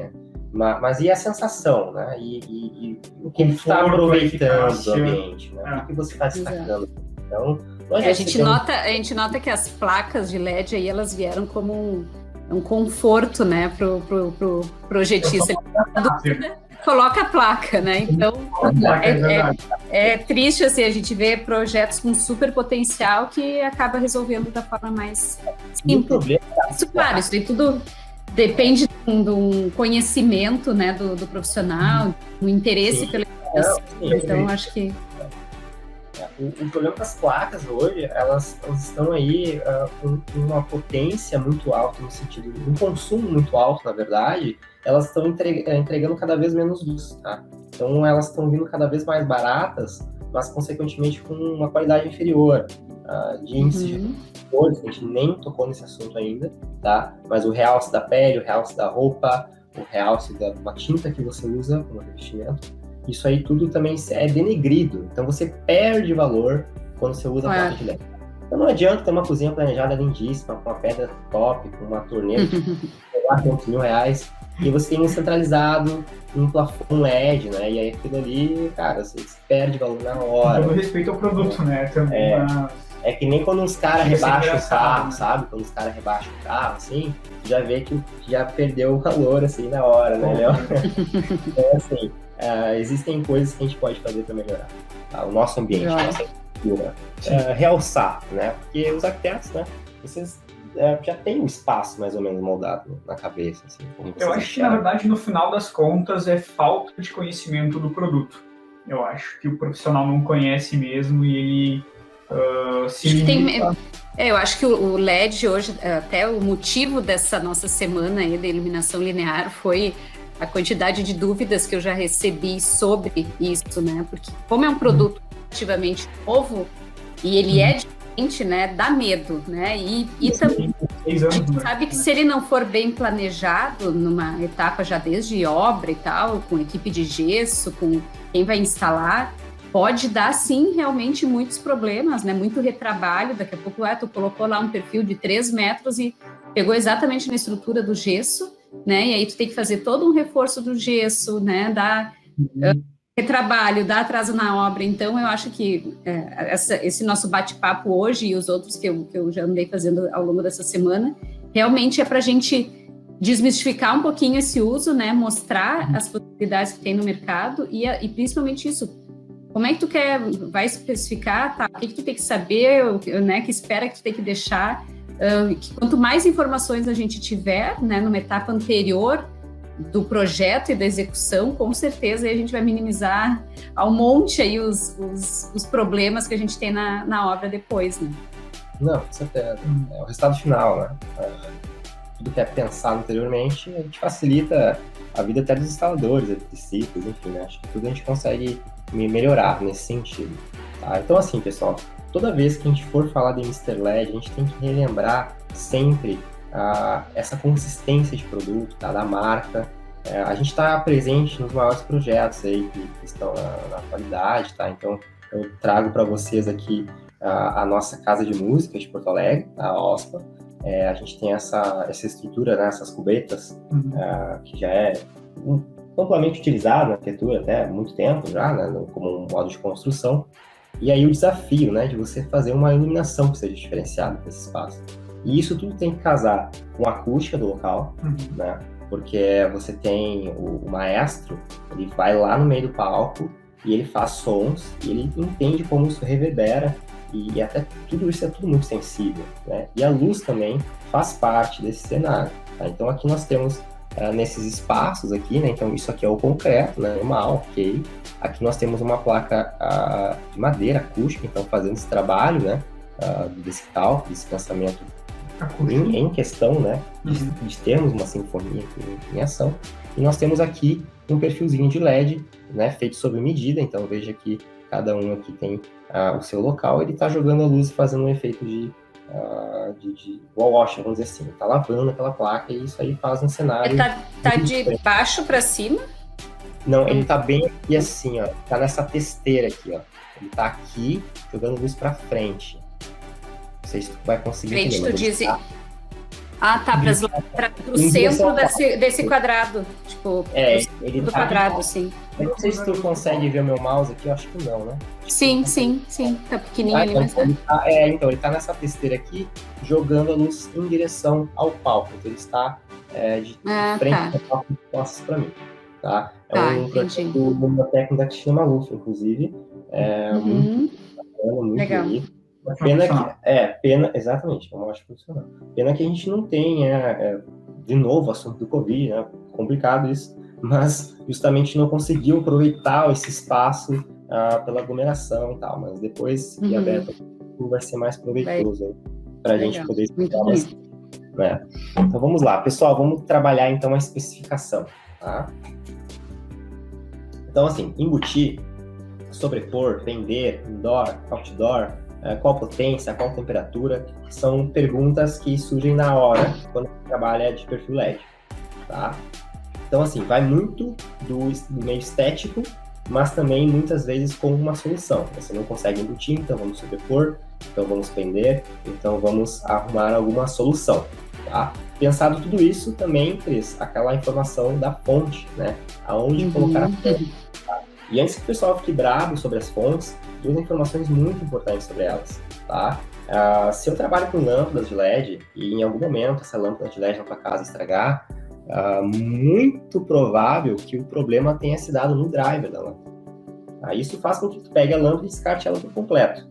mas e a sensação, né? E o que você está aproveitando do ambiente, né? O que você está destacando? Então, a gente nota que as placas de LED aí, elas vieram como um conforto, né, pro projetista. Coloca a placa, né? Então, é triste, assim, a gente vê projetos com super potencial que acaba resolvendo da forma mais simples. Claro, isso aí tudo depende de um conhecimento, né, do profissional, do interesse pela educação. Então, acho que... O problema das placas hoje, elas estão aí com uma potência muito alta, no sentido de um consumo muito alto, na verdade, elas estão entregando cada vez menos luz, tá? Então elas estão vindo cada vez mais baratas, mas consequentemente com uma qualidade inferior de índice de cores, a gente nem tocou nesse assunto ainda, tá? Mas o realce da pele, o realce da roupa, o realce da uma tinta que você usa como revestimento, isso aí tudo também é denegrido. Então você perde valor quando você usa a placa de LED. Então não adianta ter uma cozinha planejada lindíssima, com uma pedra top, com uma torneira de R$100 mil, e você tem um centralizado, um plafond LED, né? E aí aquilo ali, cara, você perde valor na hora. Com respeito ao produto, né? Também é que nem quando uns caras rebaixam o carro, né? Sabe? Quando os caras rebaixam o carro, assim, já vê que já perdeu o valor, assim, na hora, né, Léo? Então, assim... existem coisas que a gente pode fazer para melhorar, tá? O nosso ambiente, a nossa cultura, realçar, né? Porque os arquitetos, né? Vocês já têm um espaço mais ou menos moldado na cabeça, assim. Eu acho que, na verdade, no final das contas, é falta de conhecimento do produto. Eu acho que o profissional não conhece mesmo e ele se limita... Eu acho que o LED hoje, até o motivo dessa nossa semana aí da iluminação linear foi a quantidade de dúvidas que eu já recebi sobre isso, né? Porque como é um produto relativamente novo e ele é diferente, né? Dá medo, né? E também a gente sabe que se ele não for bem planejado numa etapa já desde obra e tal, com equipe de gesso, com quem vai instalar, pode dar sim realmente muitos problemas, né? Muito retrabalho. Daqui a pouco tu colocou lá um perfil de 3 metros e pegou exatamente na estrutura do gesso, né? E aí tu tem que fazer todo um reforço do gesso, né? Dá retrabalho, dá atraso na obra. Então, eu acho que esse nosso bate-papo hoje e os outros que eu já andei fazendo ao longo dessa semana, realmente é para a gente desmistificar um pouquinho esse uso, né? Mostrar as possibilidades que tem no mercado e principalmente isso. Como é que tu vai especificar, tá? O que tu tem que saber, né? Que espera que tu tem que deixar... que quanto mais informações a gente tiver, né, numa etapa anterior do projeto e da execução, com certeza aí a gente vai minimizar ao monte aí os problemas que a gente tem na obra depois, né? Não, com certeza. É o resultado final, né? Tudo que é pensado anteriormente, a gente facilita a vida até dos instaladores, eletricistas, enfim, né? Acho que tudo a gente consegue melhorar nesse sentido, tá? Então, assim, pessoal, toda vez que a gente for falar de Mr. LED, a gente tem que relembrar sempre essa consistência de produto, tá? Da marca. A gente está presente nos maiores projetos aí que estão na atualidade, tá? Então, eu trago para vocês aqui a nossa casa de música de Porto Alegre, a OSPA. A gente tem essa estrutura, né, essas cubetas, que já é amplamente utilizada na arquitetura até há muito tempo já, né, como um modo de construção. E aí o desafio, né, de você fazer uma iluminação que seja diferenciada nesse espaço. E isso tudo tem que casar com a acústica do local, né, porque você tem o maestro, ele vai lá no meio do palco e ele faz sons, e ele entende como isso reverbera, e até tudo isso é tudo muito sensível, né? E a luz também faz parte desse cenário, tá? Então aqui nós temos nesses espaços aqui, né? Então isso aqui é o concreto, né? Normal, ok. Aqui nós temos uma placa de madeira acústica, então fazendo esse trabalho, né? Desse cálculo, desse pensamento em questão, né? De termos uma sinfonia em ação. E nós temos aqui um perfilzinho de LED, né? Feito sob medida, então veja que cada um aqui tem o seu local, ele está jogando a luz e fazendo um efeito de wall wash, vamos dizer assim. Ele está lavando aquela placa e isso aí faz um cenário... Ele tá de baixo para cima? Não, ele está bem aqui assim, ó. Está nessa testeira aqui, ó. Ele está aqui jogando luz para frente. Não sei se tu vai conseguir... Frente, tu diz... Tá, para o centro desse quadrado. Tipo, ele do quadrado, sim. Eu não sei se tu consegue ver o meu mouse aqui, eu acho que não, né? Sim. Tá pequenininho ali, mas então ele tá nessa testeira aqui, jogando a luz em direção ao palco. Então ele está de frente ao palco de costas para mim, tá? Um projeto uma técnica da Cristina Maluf, inclusive. Muito bacana, muito legal. bonito. Pena, exatamente, é uma ótima profissional. Pena que a gente não tem, de novo, o assunto do Covid, né? Complicado isso, mas justamente não conseguiu aproveitar esse espaço pela aglomeração e tal, mas depois que aberto, vai ser mais proveitoso para a gente poder explicar mais. Né? Então vamos lá, pessoal, vamos trabalhar então a especificação, tá? Então assim, embutir, sobrepor, pender, indoor, outdoor, qual potência, qual temperatura, são perguntas que surgem na hora quando você trabalha de perfil LED, tá? Então, assim, vai muito do meio estético, mas também muitas vezes com uma solução. Você não consegue embutir, então vamos sobrepor, então vamos pender, então vamos arrumar alguma solução, tá? Pensado tudo isso, também, Cris, aquela informação da fonte, né? Aonde colocar a fonte, tá? E antes que o pessoal fique bravo sobre as fontes, duas informações muito importantes sobre elas, tá? Se eu trabalho com lâmpadas de LED e em algum momento essa lâmpada de LED na tua casa estragar, muito provável que o problema tenha se dado no driver da lâmpada. Isso faz com que tu pegue a lâmpada e descarte ela por completo,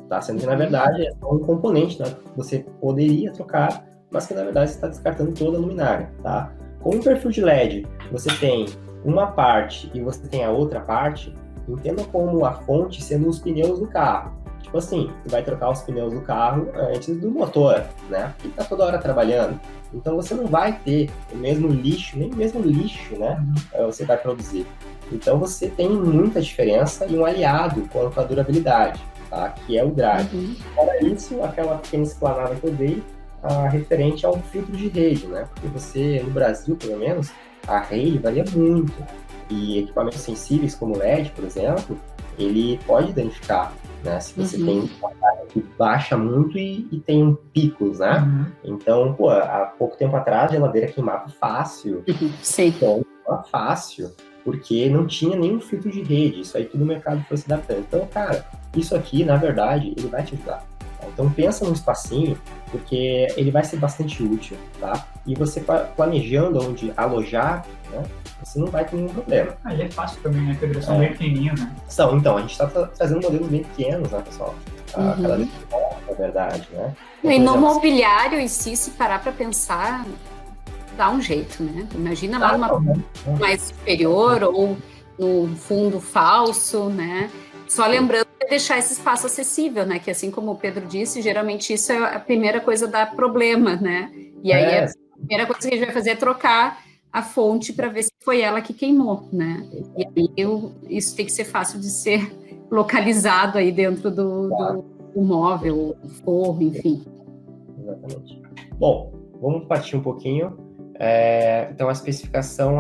tá? Sendo que na verdade é só um componente, né, que você poderia trocar, mas que na verdade você está descartando toda a luminária, tá? Com um perfil de LED, você tem uma parte e você tem a outra parte, entenda como a fonte sendo os pneus do carro. Tipo assim, você vai trocar os pneus do carro antes do motor, né? Porque tá toda hora trabalhando. Então você não vai ter o mesmo lixo, nem o mesmo lixo, né? Você vai produzir. Então você tem muita diferença e um aliado quanto à durabilidade, tá? Que é o drive. Fora isso, aquela pequena explanada que eu dei, referente ao filtro de rede, né? Porque você, no Brasil, pelo menos, a rede varia muito. E equipamentos sensíveis como LED, por exemplo, ele pode danificar, né? Se você tem uma carga que baixa muito e tem picos, né? Então, há pouco tempo atrás, a geladeira queimava fácil. Sim. Então, fácil, porque não tinha nenhum filtro de rede. Isso aí tudo o mercado foi se adaptando. Então, cara, isso aqui, na verdade, ele vai te ajudar. Então, pensa num espacinho, porque ele vai ser bastante útil, tá? E você planejando onde alojar, né? Você não vai ter nenhum problema. Ele é fácil também, né? Porque eles são bem pequenininhos, né? Então, a gente está trazendo modelos bem pequenos, né, pessoal? Cada vez mais, na verdade, né? E no mobiliário em si, se parar para pensar, dá um jeito, né? Imagina lá numa mais superior ou no fundo falso, né? Só lembrando de deixar esse espaço acessível, né? Que assim como o Pedro disse, geralmente isso é a primeira coisa dá problema, né? E aí a primeira coisa que a gente vai fazer é trocar a fonte para ver se foi ela que queimou, né? E aí isso tem que ser fácil de ser localizado aí dentro do móvel, do forro, enfim. Exatamente. Bom, vamos partir um pouquinho. Então, a especificação,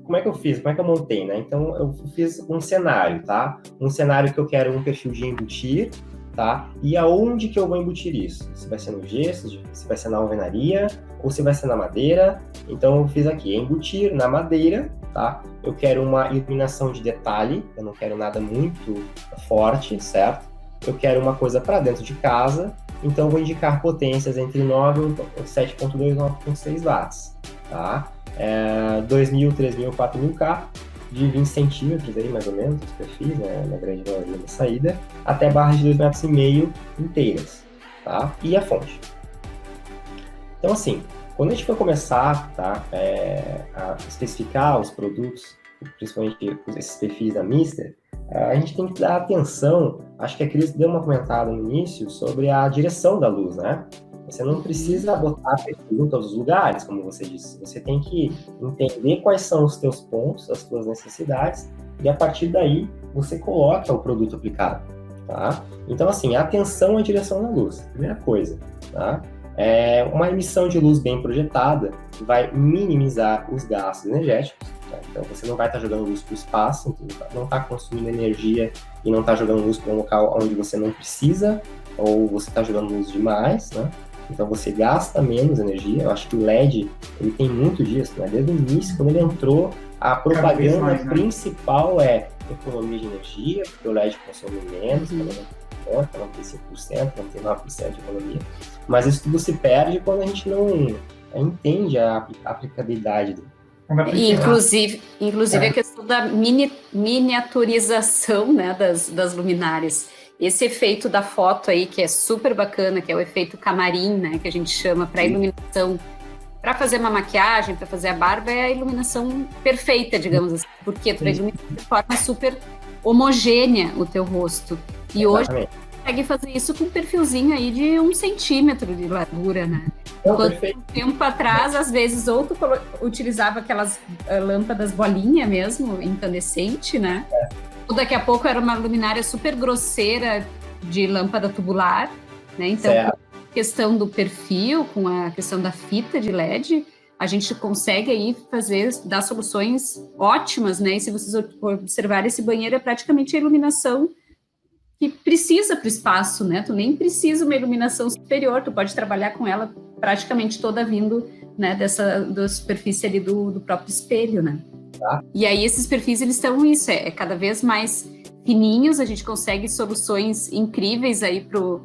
como é que eu fiz? Como é que eu montei, né? Então, eu fiz um cenário, tá? Um cenário que eu quero um perfil de embutir, tá? E aonde que eu vou embutir isso? Se vai ser no gesso, se vai ser na alvenaria, ou se vai ser na madeira. Então, eu fiz aqui, embutir na madeira, tá? Eu quero uma iluminação de detalhe, eu não quero nada muito forte, certo? Eu quero uma coisa para dentro de casa, então eu vou indicar potências entre 7.2 e 9.6 watts, tá? 2.000, 3.000, 4.000K, de 20 centímetros aí, mais ou menos, os perfis, né, na grande maioria da saída, até barras de 2,5 metros inteiras, tá? E a fonte. Então, assim, quando a gente for começar, tá, a especificar os produtos, principalmente esses perfis da Mister, a gente tem que dar atenção, acho que a Cris deu uma comentada no início, sobre a direção da luz, né? Você não precisa botar perfil em todos os lugares, como você disse. Você tem que entender quais são os teus pontos, as tuas necessidades, e a partir daí você coloca o produto aplicado, tá? Então, assim, atenção à direção da luz, primeira coisa, tá? Uma emissão de luz bem projetada vai minimizar os gastos energéticos, tá? Então, você não vai estar jogando luz para o espaço, não está consumindo energia e não está jogando luz para um local onde você não precisa, ou você está jogando luz demais, né? Então você gasta menos energia. Eu acho que o LED, ele tem muito disso, né? Desde o início, quando ele entrou, a propaganda mais, né? Principal é economia de energia, porque o LED consome menos, não tem 5%, não tem 9% de economia. Mas isso tudo se perde quando a gente não entende a aplicabilidade dele. Inclusive a questão da miniaturização, né, das luminárias. Esse efeito da foto aí, que é super bacana, que é o efeito camarim, né, que a gente chama para iluminação, para fazer uma maquiagem, para fazer a barba, é a iluminação perfeita, digamos assim, porque tu vai iluminar de forma super homogênea o teu rosto. E hoje você consegue fazer isso com um perfilzinho aí de 1 centímetro de largura, né? Quando um tempo atrás, às vezes, ou tu utilizava aquelas lâmpadas bolinha mesmo, incandescente, né? Daqui a pouco era uma luminária super grosseira de lâmpada tubular, né? Então, com a questão do perfil, com a questão da fita de LED, a gente consegue aí dar soluções ótimas, né? E se vocês observarem, esse banheiro é praticamente a iluminação que precisa para o espaço, né? Tu nem precisa uma iluminação superior, tu pode trabalhar com ela praticamente toda vindo, né, da superfície ali do próprio espelho, né? E aí esses perfis, eles estão cada vez mais fininhos, a gente consegue soluções incríveis aí pro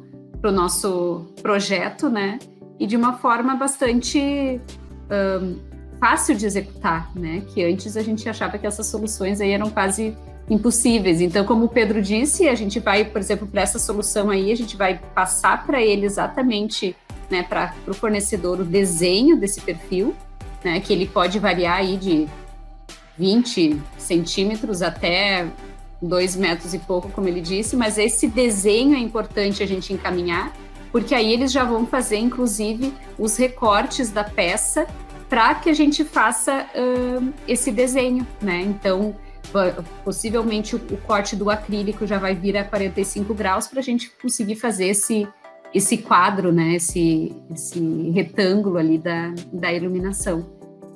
nosso projeto, né? E de uma forma bastante fácil de executar, né? Que antes a gente achava que essas soluções aí eram quase impossíveis. Então, como o Pedro disse, a gente vai, por exemplo, para essa solução aí, a gente vai passar para ele exatamente, né, para o fornecedor o desenho desse perfil, né? Que ele pode variar aí de 20 centímetros até 2 metros e pouco, como ele disse, mas esse desenho é importante a gente encaminhar, porque aí eles já vão fazer, inclusive, os recortes da peça para que a gente faça esse desenho, né? Então, possivelmente o corte do acrílico já vai vir a 45 graus para a gente conseguir fazer esse quadro, né? Esse retângulo ali da iluminação.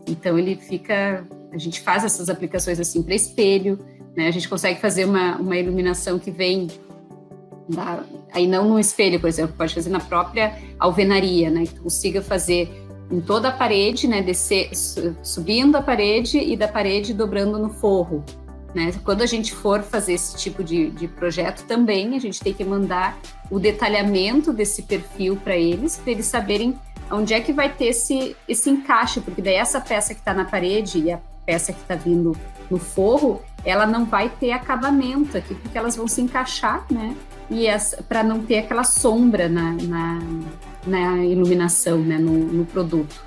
Então, a gente faz essas aplicações assim para espelho, né? A gente consegue fazer uma iluminação que vem aí não no espelho, por exemplo, pode fazer na própria alvenaria, né? Que tu consiga fazer em toda a parede, né? Descer, subindo a parede e da parede dobrando no forro, né? Quando a gente for fazer esse tipo de projeto também, a gente tem que mandar o detalhamento desse perfil para eles saberem onde é que vai ter esse encaixe, porque daí essa peça que está na parede e a peça que está vindo no forro, ela não vai ter acabamento aqui, porque elas vão se encaixar, né? E para não ter aquela sombra na iluminação, né? No produto.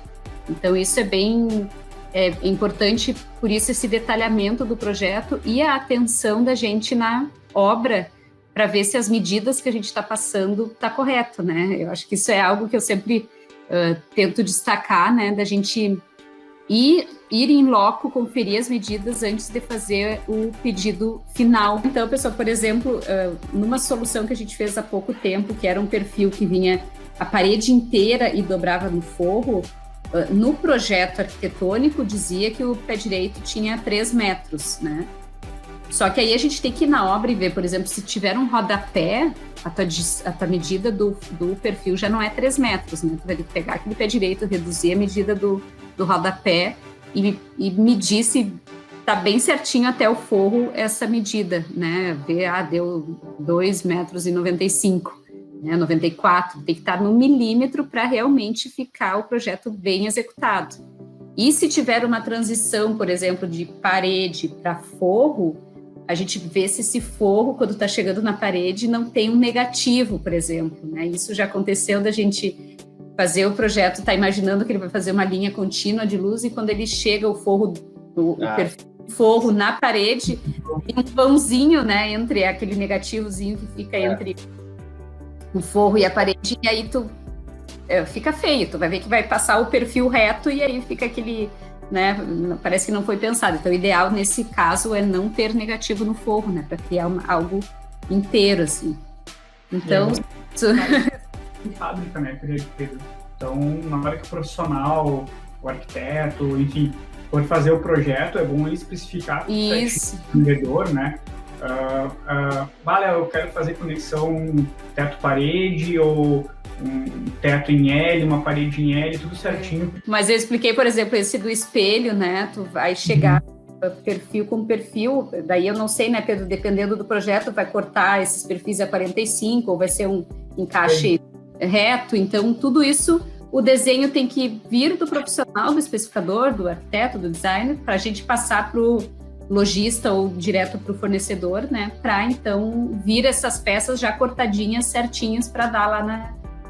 Então, isso é bem importante, por isso esse detalhamento do projeto e a atenção da gente na obra, para ver se as medidas que a gente está passando está correto, né? Eu acho que isso é algo que eu sempre tento destacar, né? Da gente ir em loco, conferir as medidas antes de fazer o pedido final. Então, pessoal, por exemplo, numa solução que a gente fez há pouco tempo, que era um perfil que vinha a parede inteira e dobrava no forro, no projeto arquitetônico dizia que o pé direito tinha 3 metros, né? Só que aí a gente tem que ir na obra e ver, por exemplo, se tiver um rodapé, a tua medida do perfil já não é 3 metros, né? Tu vai ter que pegar aquele pé direito, reduzir a medida do rodapé e medir se tá bem certinho até o forro essa medida, né? Ver, deu 2,95 metros, né? 94, tem que estar no milímetro para realmente ficar o projeto bem executado. E se tiver uma transição, por exemplo, de parede para forro, a gente vê se esse forro, quando está chegando na parede, não tem um negativo, por exemplo, né? Isso já aconteceu da gente fazer o projeto, tá imaginando que ele vai fazer uma linha contínua de luz e quando ele chega o forro, o forro na parede, tem um vãozinho, né, entre aquele negativozinho que fica entre o forro e a parede, e aí fica feio, tu vai ver que vai passar o perfil reto e aí fica aquele, né, parece que não foi pensado. Então, o ideal nesse caso é não ter negativo no forro, né, para criar algo inteiro, assim. Então, em fábrica, né, Pedro? Então, na hora que o profissional, o arquiteto, enfim, for fazer o projeto, é bom ele especificar isso o vendedor, né? Eu quero fazer conexão teto-parede ou um teto em L, uma parede em L, tudo certinho. Mas eu expliquei, por exemplo, esse do espelho, né? Tu vai chegar perfil com perfil, daí eu não sei, né, Pedro, dependendo do projeto, vai cortar esses perfis a 45 ou vai ser um encaixe reto, então tudo isso, o desenho tem que vir do profissional, do especificador, do arquiteto, do designer, para a gente passar para o lojista ou direto para o fornecedor, né, para então vir essas peças já cortadinhas, certinhas, para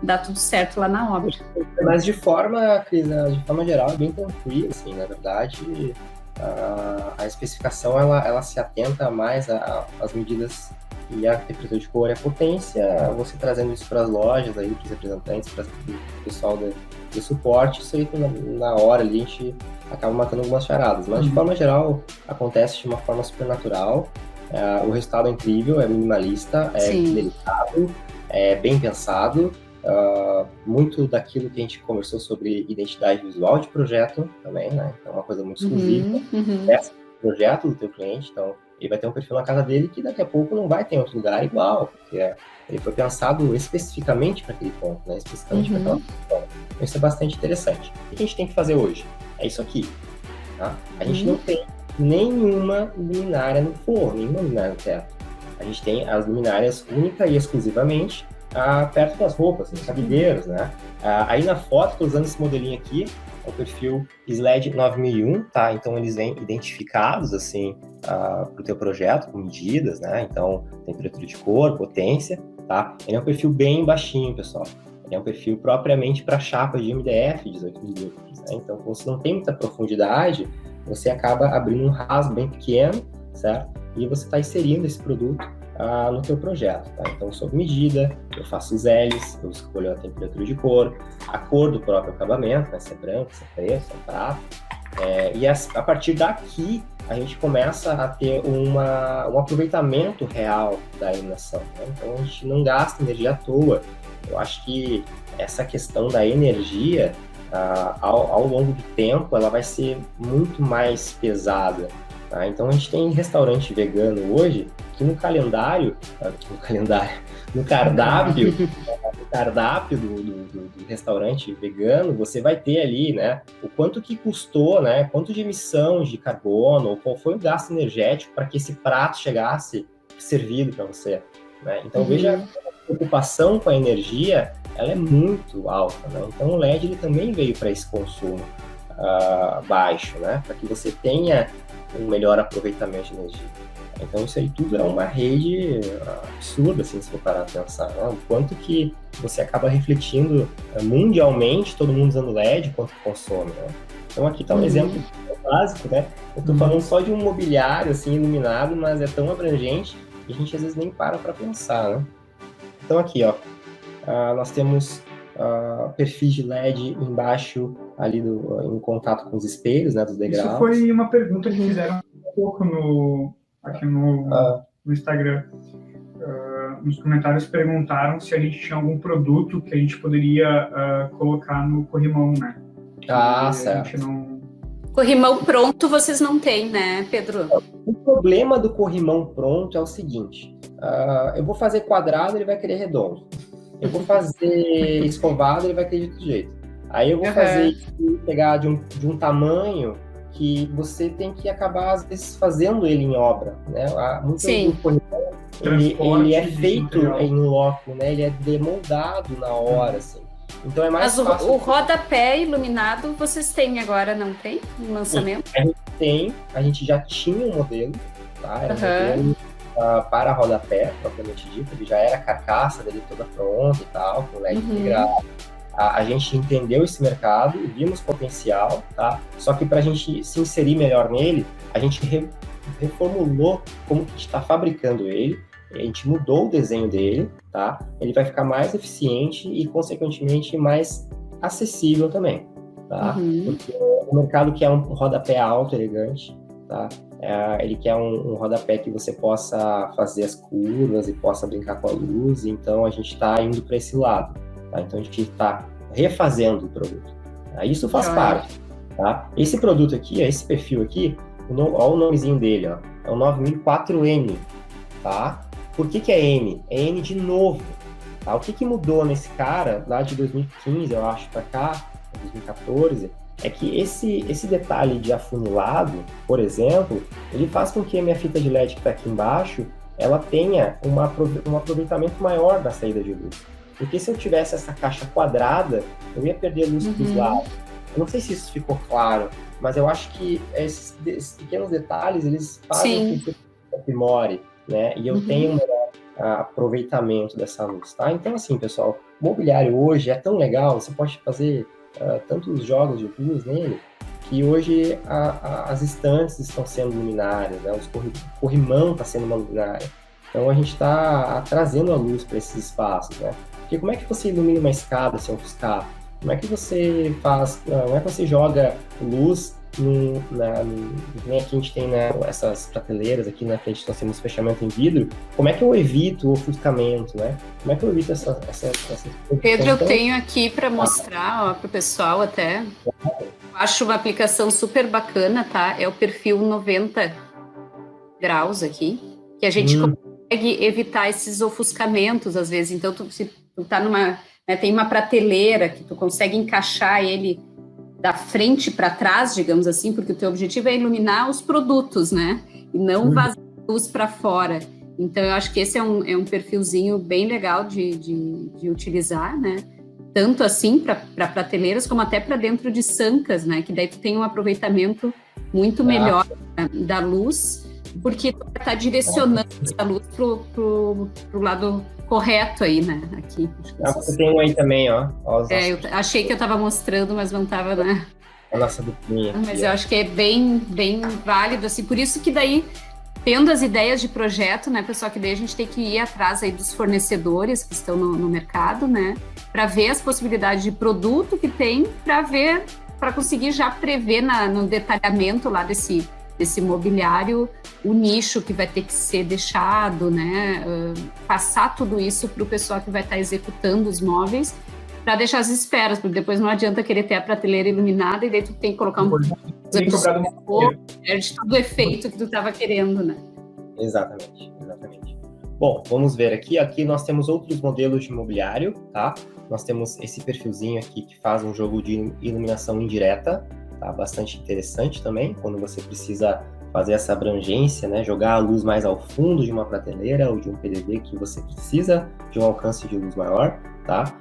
dar tudo certo lá na obra. Mas de forma, Cris, de forma geral, é bem tranquilo, assim, na verdade, a especificação, ela se atenta mais às medidas e a temperatura de cor e a potência, você trazendo isso para as lojas, aí, para os representantes, para o pessoal de suporte, isso aí na hora ali a gente acaba matando algumas charadas, mas de forma geral acontece de uma forma super natural, o resultado é incrível, é minimalista, é delicado, é bem pensado, muito daquilo que a gente conversou sobre identidade visual de projeto também, né? Então é uma coisa muito exclusiva, desse projeto do teu cliente, então ele vai ter um perfil na casa dele que daqui a pouco não vai ter em outro lugar igual, porque ele foi pensado especificamente para aquele ponto, né? Especificamente para aquela função. Então isso é bastante interessante. O que a gente tem que fazer hoje? É isso aqui, tá? A gente não tem nenhuma luminária no forro, nenhuma luminária no teto. A gente tem as luminárias única e exclusivamente perto das roupas, nos cabideiros, né? Aí na foto, estou usando esse modelinho aqui, é o perfil SLED 9001, tá? Então eles vêm identificados, assim, para o teu projeto, com medidas, né? Então, temperatura de cor, potência, tá? Ele é um perfil bem baixinho, pessoal. Ele é um perfil propriamente para chapas de MDF, 18 milímetros, né? Então, quando você não tem muita profundidade, você acaba abrindo um rasgo bem pequeno, certo? E você está inserindo esse produto no teu projeto, tá? Então, sob medida, eu faço os L's, eu escolho a temperatura de cor, a cor do próprio acabamento, né? Se é branco, se é preto, se é prata. E a partir daqui, a gente começa a ter um aproveitamento real da iluminação, né? Então, a gente não gasta energia à toa. Eu acho que essa questão da energia, ao longo do tempo, ela vai ser muito mais pesada. Tá? Então, a gente tem restaurante vegano hoje que no cardápio do restaurante vegano, você vai ter ali, né, o quanto que custou, né, quanto de emissão de carbono, ou qual foi o gasto energético para que esse prato chegasse servido para você, né? Então, veja, a preocupação com a energia, ela é muito alta, né? Então, o LED ele também veio para esse consumo baixo, né, para que você tenha um melhor aproveitamento de energia. Então isso aí tudo é uma rede absurda, assim, se for parar a pensar, né? O quanto que você acaba refletindo mundialmente, todo mundo usando LED, quanto consome, né? Então aqui está um exemplo básico, né? Eu estou falando só de um mobiliário, assim, iluminado, mas é tão abrangente que a gente às vezes nem para pensar, né? Então aqui, ó, nós temos perfis de LED embaixo, ali em contato com os espelhos, né, dos degraus. Isso foi uma pergunta que fizeram um pouco aqui no Instagram. Nos comentários perguntaram se a gente tinha algum produto que a gente poderia colocar no corrimão, né? Certo. Corrimão pronto vocês não têm, né, Pedro? O problema do corrimão pronto é o seguinte, eu vou fazer quadrado, ele vai querer redondo. Eu vou fazer escovado, ele vai querer de outro jeito. Aí eu vou pegar de um tamanho que você tem que acabar, às vezes, fazendo ele em obra, né? Sim. Do corrimão, ele é feito em loco, né? Ele é demoldado na hora, assim. Então é mais fácil. Mas o rodapé iluminado vocês têm agora, não tem? No lançamento? A gente tem, a gente já tinha um modelo, tá? Era um modelo para rodapé, propriamente dito, ele já era a carcaça dele toda pronta e tal, com LED integrado. A gente entendeu esse mercado, vimos potencial, tá? Só que para a gente se inserir melhor nele, a gente reformulou como que a gente está fabricando ele, a gente mudou o desenho dele, tá? Ele vai ficar mais eficiente e, consequentemente, mais acessível também, tá? Porque o mercado quer um rodapé alto, elegante, tá? Ele quer um rodapé que você possa fazer as curvas e possa brincar com a luz, então a gente está indo para esse lado, tá? Então a gente está refazendo o produto. Isso faz parte, tá? Esse produto aqui, esse perfil aqui, olha o nomezinho dele, ó, é o 9004N, tá? Por que é N? É N de novo, tá? O que mudou nesse cara, lá de 2015, eu acho, para cá, 2014, é que esse detalhe de afunilado, por exemplo, ele faz com que a minha fita de LED que está aqui embaixo, ela tenha um aproveitamento maior da saída de luz. Porque se eu tivesse essa caixa quadrada, eu ia perder luz para os lados. Eu não sei se isso ficou claro, mas eu acho que esses pequenos detalhes, eles fazem com que eu aprimore, né? E eu tenho um melhor aproveitamento dessa luz, tá? Então, assim, pessoal, o mobiliário hoje é tão legal, você pode fazer tantos jogos de luz nele, que hoje as estantes estão sendo luminárias, né? O corrimão está sendo uma luminária. Então, a gente está trazendo a luz para esses espaços, né? Porque como é que você ilumina uma escada sem ofuscar? Como é que você faz, como é que você joga luz nem aqui a gente tem, né, essas prateleiras aqui na frente, nós temos fechamento em vidro, como é que eu evito o ofuscamento, né? Como é que eu evito essa Pedro, eu tenho aqui para mostrar para o pessoal até, eu acho uma aplicação super bacana, tá? É o perfil 90 graus aqui, que a gente consegue evitar esses ofuscamentos às vezes, então se tu tá tem uma prateleira que tu consegue encaixar ele da frente para trás, digamos assim, porque o teu objetivo é iluminar os produtos, né? E não vazar luz para fora. Então, eu acho que esse é um perfilzinho bem legal de utilizar, né? Tanto assim para prateleiras, como até para dentro de sancas, né? Que daí tu tem um aproveitamento muito melhor da luz, porque tu está direcionando essa luz pro lado correto aí, né? Aqui. Você tem um aí também, ó. Eu achei que eu estava mostrando, mas não estava, né? A nossa duplinha. Mas eu acho que é bem válido, assim. Por isso que daí, tendo as ideias de projeto, né, pessoal, que daí a gente tem que ir atrás aí dos fornecedores que estão no mercado, né? Para ver as possibilidades de produto que tem, para conseguir já prever no detalhamento lá desse mobiliário, o nicho que vai ter que ser deixado, né? Passar tudo isso para o pessoal que vai estar executando os móveis, para deixar as esperas, porque depois não adianta querer ter a prateleira iluminada e daí tu tem que colocar perde todo o efeito que tu estava querendo, né? Exatamente. Bom, vamos ver aqui. Aqui nós temos outros modelos de mobiliário, tá? Nós temos esse perfilzinho aqui que faz um jogo de iluminação indireta, tá? Bastante interessante também, quando você precisa fazer essa abrangência, né? Jogar a luz mais ao fundo de uma prateleira ou de um PDV que você precisa de um alcance de luz maior, tá?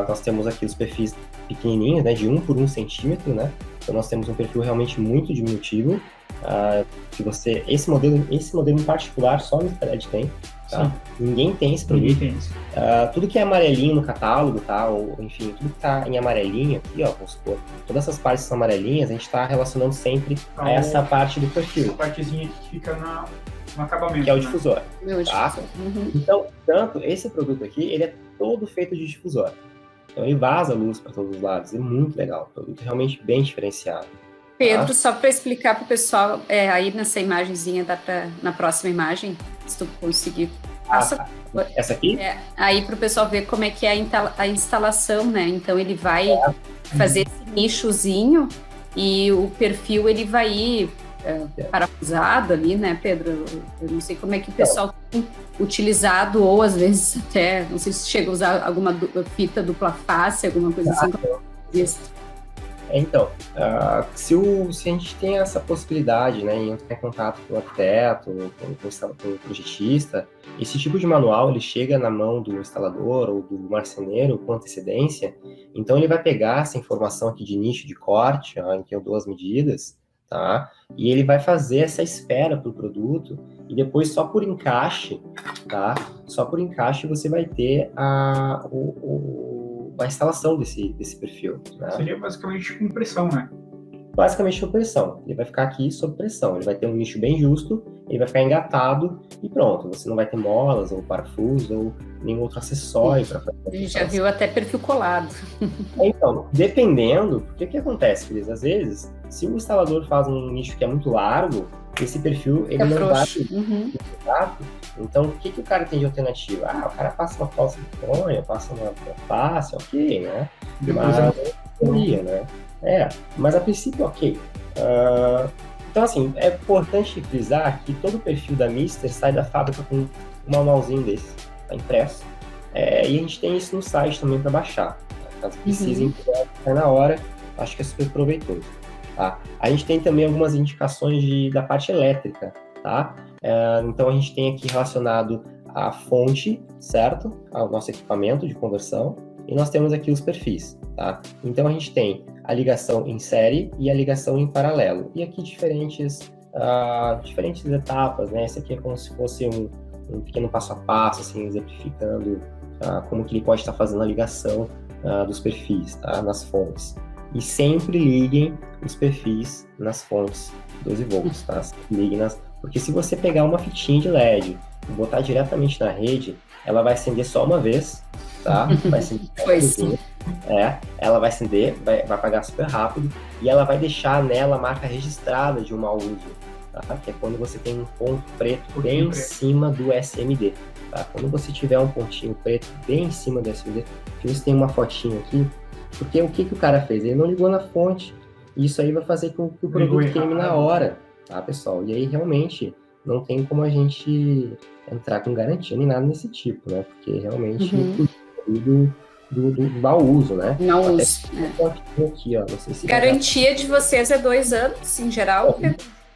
Nós temos aqui os perfis pequenininhos, né? De 1 por 1 centímetro, né? Então nós temos um perfil realmente muito diminutivo. que você... Esse modelo em particular, só no Mr. tem, tá? Ninguém tem esse produto. Tudo que é amarelinho no catálogo, tá? Ou, enfim, tudo que tá em amarelinho aqui, ó, vamos supor, todas essas partes que são amarelinhas, a gente tá relacionando sempre a essa parte do perfil. Essa partezinha que fica no acabamento, que é o difusor, tá? Uhum. Então, esse produto aqui, ele é todo feito de difusor. Então, ele vaza luz para todos os lados. É muito legal. Um produto realmente bem diferenciado. Pedro, tá? só para explicar para o pessoal, aí nessa imagenzinha, na próxima imagem, se tu conseguir. Essa aqui? Aí para o pessoal ver como é que é a instalação, né? Então, ele vai fazer esse nichozinho e o perfil, ele vai ir parafusado ali, né, Pedro? Eu não sei como é que o pessoal tem utilizado, ou às vezes até, não sei se chega a usar alguma fita dupla face, alguma coisa assim. Então, se a gente tem essa possibilidade, né, em entrar em contato com o arquiteto, com o projetista, esse tipo de manual, ele chega na mão do instalador ou do marceneiro com antecedência, então ele vai pegar essa informação aqui de nicho de corte, em que eu dou as medidas, tá? E ele vai fazer essa espera para o produto e depois só por encaixe, tá? Só por encaixe você vai ter a instalação desse perfil. Né? Seria basicamente com pressão, né? Basicamente com pressão. Ele vai ficar aqui sob pressão. Ele vai ter um nicho bem justo, ele vai ficar engatado e pronto. Você não vai ter molas ou parafuso ou nenhum outro acessório para fazer. A gente já viu até perfil colado. Então, dependendo, porque o que acontece, Cris? Às vezes, se o instalador faz um nicho que é muito largo, esse perfil ele não vai exato. Então, o que o cara tem de alternativa? O cara passa uma falsa silicone, passa uma face, ok, né? Mas a princípio, ok. Então, assim, é importante frisar que todo perfil da Mister sai da fábrica com um manualzinho desse, tá impresso. E a gente tem isso no site também para baixar. Caso precisem, na hora, acho que é super proveitoso. Tá? A gente tem também algumas indicações da parte elétrica, tá? Então, a gente tem aqui relacionado a fonte, certo? Ao nosso equipamento de conversão. E nós temos aqui os perfis, tá? Então, a gente tem a ligação em série e a ligação em paralelo. E aqui diferentes etapas, né? Esse aqui é como se fosse um pequeno passo a passo, assim, exemplificando como que ele pode estar fazendo a ligação dos perfis, tá? Nas fontes. E sempre liguem os perfis nas fontes 12 volts, tá? Porque se você pegar uma fitinha de LED e botar diretamente na rede, ela vai acender só uma vez, tá? Vai acender ela vai acender, vai apagar super rápido e ela vai deixar nela a marca registrada de um mau uso, tá? Que é quando você tem um ponto preto bem em cima do SMD, tá? Quando você tiver um pontinho preto bem em cima do SMD, que você tem uma fotinha aqui, porque o que o cara fez? Ele não ligou na fonte, e isso aí vai fazer com que o produto queime na hora, tá, pessoal? E aí, realmente, não tem como a gente entrar com garantia nem nada nesse tipo, né? Porque, realmente, do mau uso, né? Mau uso, aqui, ó, não sei se garantia de vocês é 2 anos, em geral?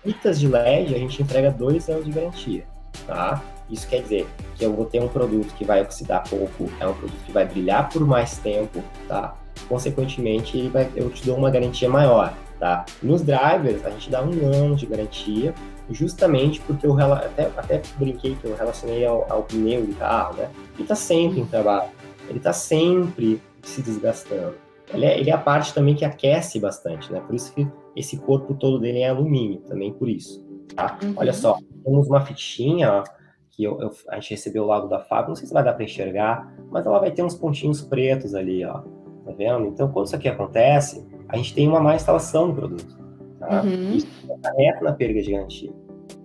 Fitas de LED, a gente entrega 2 anos de garantia, tá? Isso quer dizer que eu vou ter um produto que vai oxidar pouco, é um produto que vai brilhar por mais tempo, tá? Consequentemente, eu te dou uma garantia maior, tá? Nos drivers, a gente dá 1 ano de garantia, justamente porque eu até brinquei que eu relacionei ao pneu do carro, né? Ele tá sempre em trabalho, ele tá sempre se desgastando. Ele é a parte também que aquece bastante, né? Por isso que esse corpo todo dele é alumínio, também por isso, tá? Olha só, temos uma fitinha, ó, que a gente recebeu lá da fábrica, não sei se vai dar para enxergar, mas ela vai ter uns pontinhos pretos ali, ó. Tá vendo? Então, quando isso aqui acontece, a gente tem uma má instalação do produto. Tá? Isso acarreta na perda de garantia.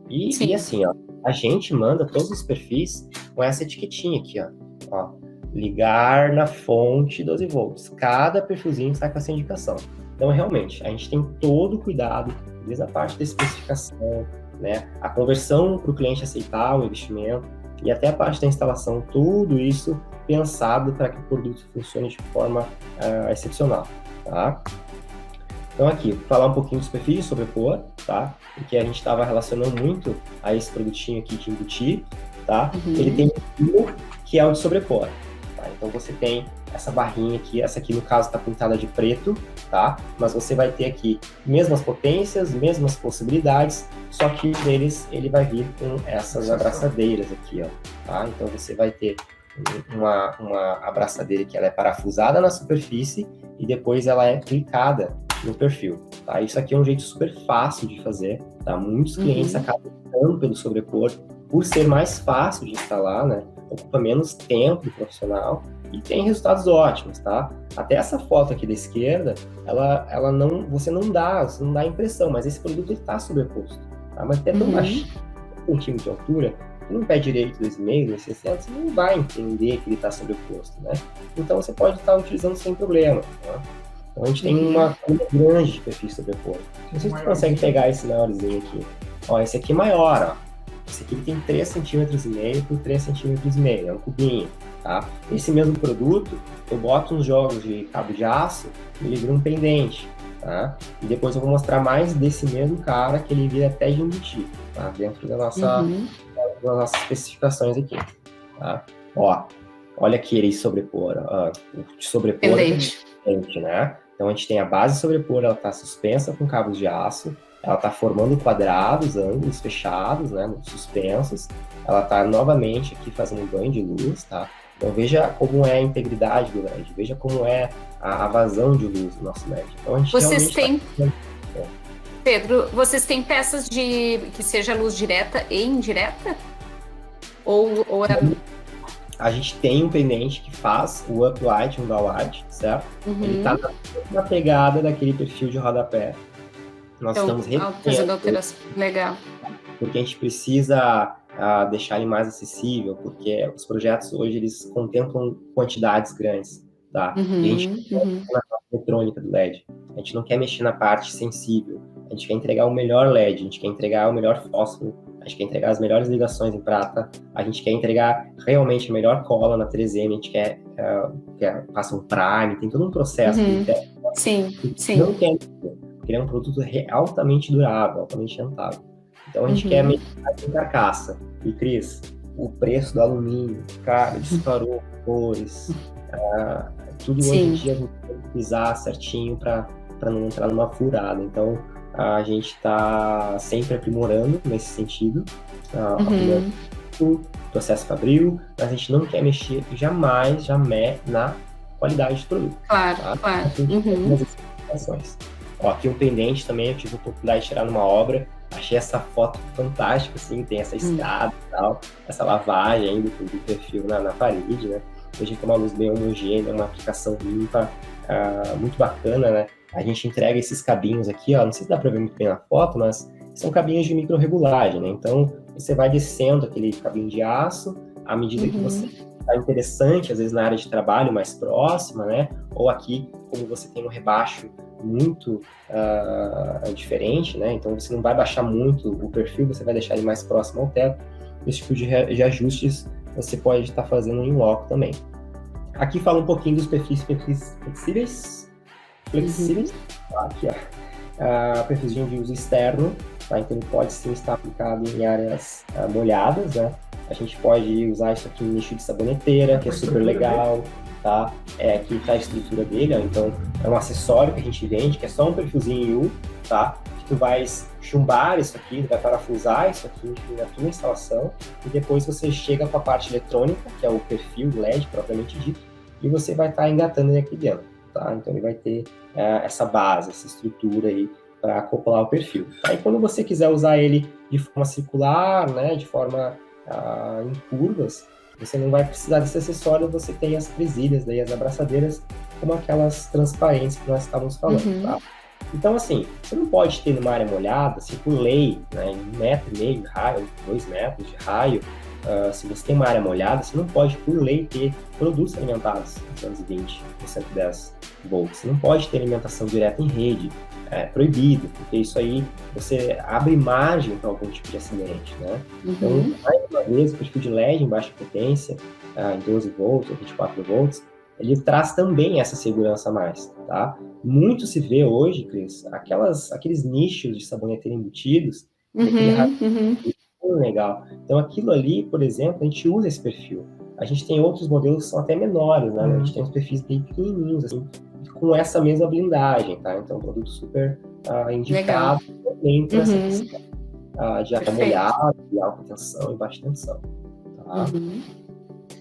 E assim, ó, a gente manda todos os perfis com essa etiquetinha aqui, ó. Ligar na fonte 12 volts. Cada perfilzinho sai com essa indicação. Então, realmente, a gente tem todo o cuidado, desde a parte da especificação, né? A conversão para o cliente aceitar o investimento e até a parte da instalação, tudo isso pensado para que o produto funcione de forma excepcional, tá? Então aqui, vou falar um pouquinho dos perfis, sobrepor, tá? Porque a gente estava relacionando muito a esse produtinho aqui de embutir, tá? Ele tem um que é o de sobrepor, tá? Então você tem essa barrinha aqui, essa aqui no caso está pintada de preto, tá? Mas você vai ter aqui mesmas potências, mesmas possibilidades, só que deles ele vai vir com essas abraçadeiras aqui, ó, tá? Então você vai ter uma abraçadeira que ela é parafusada na superfície e depois ela é clicada no perfil, tá? Isso aqui é um jeito super fácil de fazer, tá? Muitos clientes acabam optando pelo sobrepor por ser mais fácil de instalar, né? Ocupa menos tempo do profissional e tem resultados ótimos, tá? Até essa foto aqui da esquerda, ela não, você não dá a impressão, mas esse produto está sobreposto, tá? Mas até tão baixinho, 1 centímetro de altura, no pé direito 2,5, 2,60, você não vai entender que ele está sobreposto, né? Então você pode estar utilizando sem problema, tá? Então a gente tem uma grande de perfis sobreposto. Não sei se você consegue pegar esse maiorzinho aqui. Ó, esse aqui é maior, ó. Esse aqui ele tem 3,5 cm por 3,5 cm, é um cubinho, tá? Esse mesmo produto, eu boto uns jogos de cabo de aço e ele vira um pendente, tá? E depois eu vou mostrar mais desse mesmo cara, que ele vira até de embutido, tá? Dentro da das nossas especificações aqui, tá? Ó, olha aqui ele sobrepor, pendente, né? Então a gente tem a base sobrepor, ela está suspensa com cabos de aço, ela está formando quadrados, ângulos fechados, né, suspensos. Ela está novamente aqui fazendo um banho de luz, tá? Então veja como é a integridade do LED, veja como é a vazão de luz do nosso LED. Então a gente vocês têm, Pedro, vocês têm peças que seja luz direta e indireta? Ou é... A gente tem um pendente que faz o uplight, um downlight, certo? Ele está na pegada daquele perfil de rodapé. Nós estamos fazendo alteração. Legal. Porque a gente precisa deixar ele mais acessível, porque os projetos hoje eles contemplam quantidades grandes, tá? E a gente quer na parte eletrônica do LED. A gente não quer mexer na parte sensível. A gente quer entregar o melhor LED, a gente quer entregar o melhor fósforo, a gente quer entregar as melhores ligações em prata, a gente quer entregar realmente a melhor cola na 3M, a gente quer passar um prime, tem todo um processo. Sim. Não quer, porque ele é um produto altamente durável, altamente rentável. Então a gente quer melhorar em carcaça. E Cris, o preço do alumínio, cara, disparou cores, tudo hoje em dia a gente tem que pisar certinho para não entrar numa furada. Então a gente está sempre aprimorando nesse sentido, aprimorando o processo fabril, mas a gente não quer mexer jamais na qualidade do produto. Claro. Ó, aqui um pendente também, eu tive a oportunidade de tirar numa obra, achei essa foto fantástica, assim, tem essa escada e tal, essa lavagem ainda do perfil na parede, né? Veja que é uma luz bem homogênea, uma aplicação limpa, muito bacana, né? A gente entrega esses cabinhos aqui, ó, não sei se dá para ver muito bem na foto, mas são cabinhos de micro-regulagem, né? Então, você vai descendo aquele cabinho de aço, à medida que você está interessante, às vezes na área de trabalho mais próxima, né? Ou aqui, como você tem um rebaixo muito diferente, né? Então, você não vai baixar muito o perfil, você vai deixar ele mais próximo ao teto. Esse tipo de ajustes você pode estar fazendo em loco também. Aqui fala um pouquinho dos perfis flexíveis. Aqui, ó. Perfilzinho de uso externo, tá? Então ele pode sim estar aplicado em áreas molhadas, né? A gente pode usar isso aqui em nicho de saboneteira, que é super legal, tá? Aqui tá a estrutura dele, ó. Então é um acessório que a gente vende, que é só um perfilzinho U, tá? Que tu vai chumbar isso aqui, vai parafusar isso aqui na tua instalação, e depois você chega para a parte eletrônica, que é o perfil LED propriamente dito, e você vai estar engatando ele aqui dentro. Tá? Então ele vai ter essa base, essa estrutura aí para acoplar o perfil. Aí quando você quiser usar ele de forma circular, né, de forma em curvas, você não vai precisar desse acessório, você tem as presilhas, daí as abraçadeiras, como aquelas transparentes que nós estávamos falando. Tá? Então assim, você não pode ter numa área molhada, se por lei, né, 1,5 metro de raio, 2 metros de raio, se você tem uma área molhada, você não pode, por lei, ter produtos alimentados 220 por 110 volts. Você não pode ter alimentação direta em rede, é proibido, porque isso aí você abre margem para algum tipo de acidente, né? Então, mais uma vez, o perfil de LED em baixa potência, em 12 volts ou 24 volts, ele traz também essa segurança a mais, tá? Muito se vê hoje, Cris, aqueles nichos de saboneteira embutidos, legal. Então, aquilo ali, por exemplo, a gente usa esse perfil. A gente tem outros modelos que são até menores, né? A gente tem uns perfis bem pequenininhos, assim, com essa mesma blindagem, tá? Então, é um produto super indicado também para essa questão de água molhada, de alta tensão e baixa tensão, tá?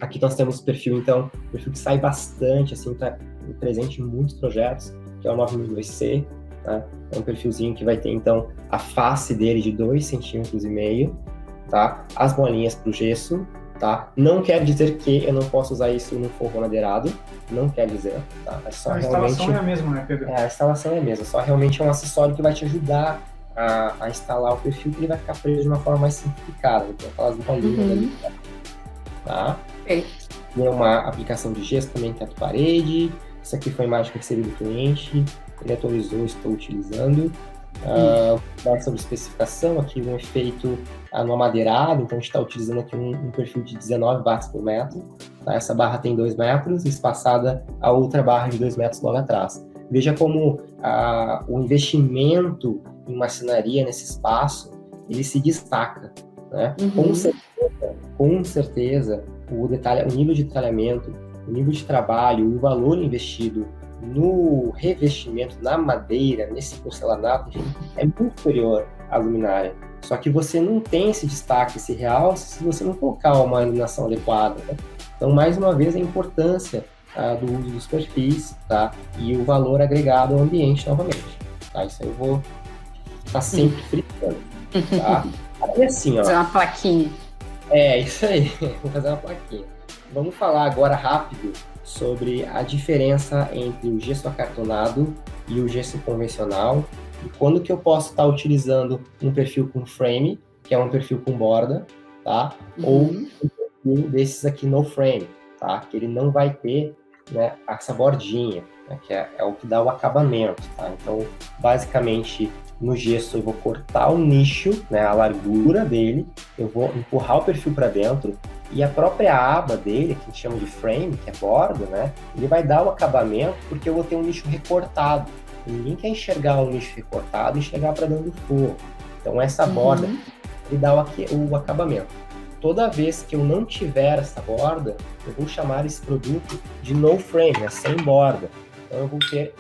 Aqui nós temos o perfil, então, o perfil que sai bastante, assim, tá presente em muitos projetos, que é o 9.2C, tá? É um perfilzinho que vai ter, então, a face dele de 2,5 cm, tá? As bolinhas para o gesso, tá? Não quer dizer que eu não posso usar isso no forro madeirado, não quer dizer, tá? É só a realmente... instalação é a mesma, né, Pedro? A instalação é a mesma, só realmente é um acessório que vai te ajudar a instalar o perfil, que ele vai ficar preso de uma forma mais simplificada, então aquelas bolinhas ali, tá? Tem uma aplicação de gesso também, teto-parede. Isso aqui foi a imagem que eu recebi do cliente, ele atualizou, estou utilizando. Sobre especificação, aqui um efeito no amadeirado, então a gente está utilizando aqui um perfil de 19 watts por metro, tá? Essa barra tem 2 metros, espaçada a outra barra de 2 metros logo atrás. Veja como o investimento em marcenaria nesse espaço, ele se destaca, né? Com certeza, o nível de detalhamento, o nível de trabalho, o valor investido no revestimento, na madeira, nesse porcelanato, enfim, é muito superior à luminária. Só que você não tem esse destaque, esse realce, se você não colocar uma iluminação adequada, né? Então, mais uma vez, a importância do uso dos perfis, tá? E o valor agregado ao ambiente, novamente. Tá? Isso aí eu vou estar sempre fritando, tá? E assim, ó... Fazer uma plaquinha. Isso aí. Vou fazer uma plaquinha. Vamos falar agora rápido sobre a diferença entre o gesso acartonado e o gesso convencional, e quando que eu posso estar utilizando um perfil com frame, que é um perfil com borda, tá? Ou um perfil desses aqui no frame, tá? Que ele não vai ter, né, essa bordinha, né, que é o que dá o acabamento, tá? Então, basicamente, no gesso eu vou cortar o nicho, né, a largura dele, eu vou empurrar o perfil para dentro, e a própria aba dele, que a gente chama de frame, que é borda, né, ele vai dar o acabamento porque eu vou ter um nicho recortado. E ninguém quer enxergar um nicho recortado e enxergar para dentro do forro. Então essa borda, ele dá o acabamento. Toda vez que eu não tiver essa borda, eu vou chamar esse produto de no frame, né, sem borda. Então eu vou ter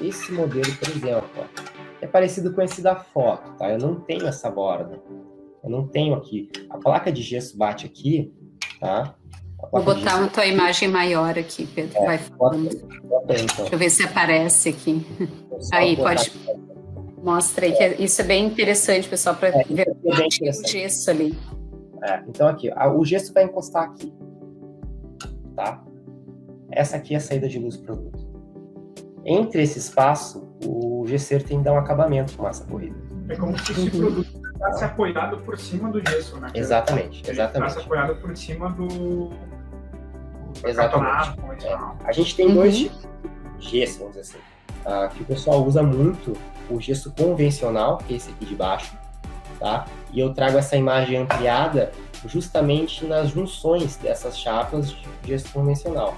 esse modelo, por exemplo, ó. É parecido com esse da foto, tá? Eu não tenho essa borda. Eu não tenho aqui. A placa de gesso bate aqui, tá? Vou botar uma tua imagem maior aqui, Pedro. Vai falando. Então. Deixa eu ver se aparece aqui. Aí, pode... Mostra aí, que isso é bem interessante, pessoal, para ver o gesso ali. Então aqui, o gesso vai encostar aqui, tá? Essa aqui é a saída de luz do produto. Entre esse espaço, o gesseiro tem que dar um acabamento com massa corrida. É como se esse produto estivesse apoiado por cima do gesso, né? Exatamente. Estivesse apoiado por cima do exatamente. A gente tem dois tipos de gesso, vamos dizer assim, que o pessoal usa muito, o gesso convencional, que é esse aqui de baixo, tá? E eu trago essa imagem ampliada justamente nas junções dessas chapas de gesso convencional.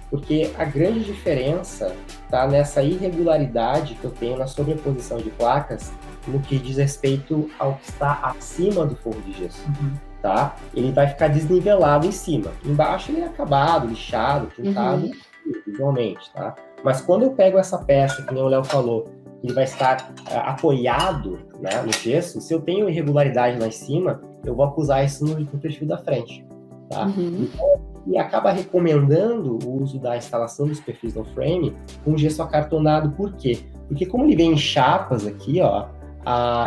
Porque a grande diferença está nessa irregularidade que eu tenho na sobreposição de placas no que diz respeito ao que está acima do forro de gesso, tá? Ele vai ficar desnivelado em cima. Embaixo ele é acabado, lixado, pintado, visualmente, tá? Mas quando eu pego essa peça, que nem o Léo falou, ele vai estar apoiado, né, no gesso, se eu tenho irregularidade lá em cima, eu vou acusar isso no perfil da frente, tá? E acaba recomendando o uso da instalação dos perfis no frame com gesso acartonado. Por quê? Porque como ele vem em chapas aqui, ó,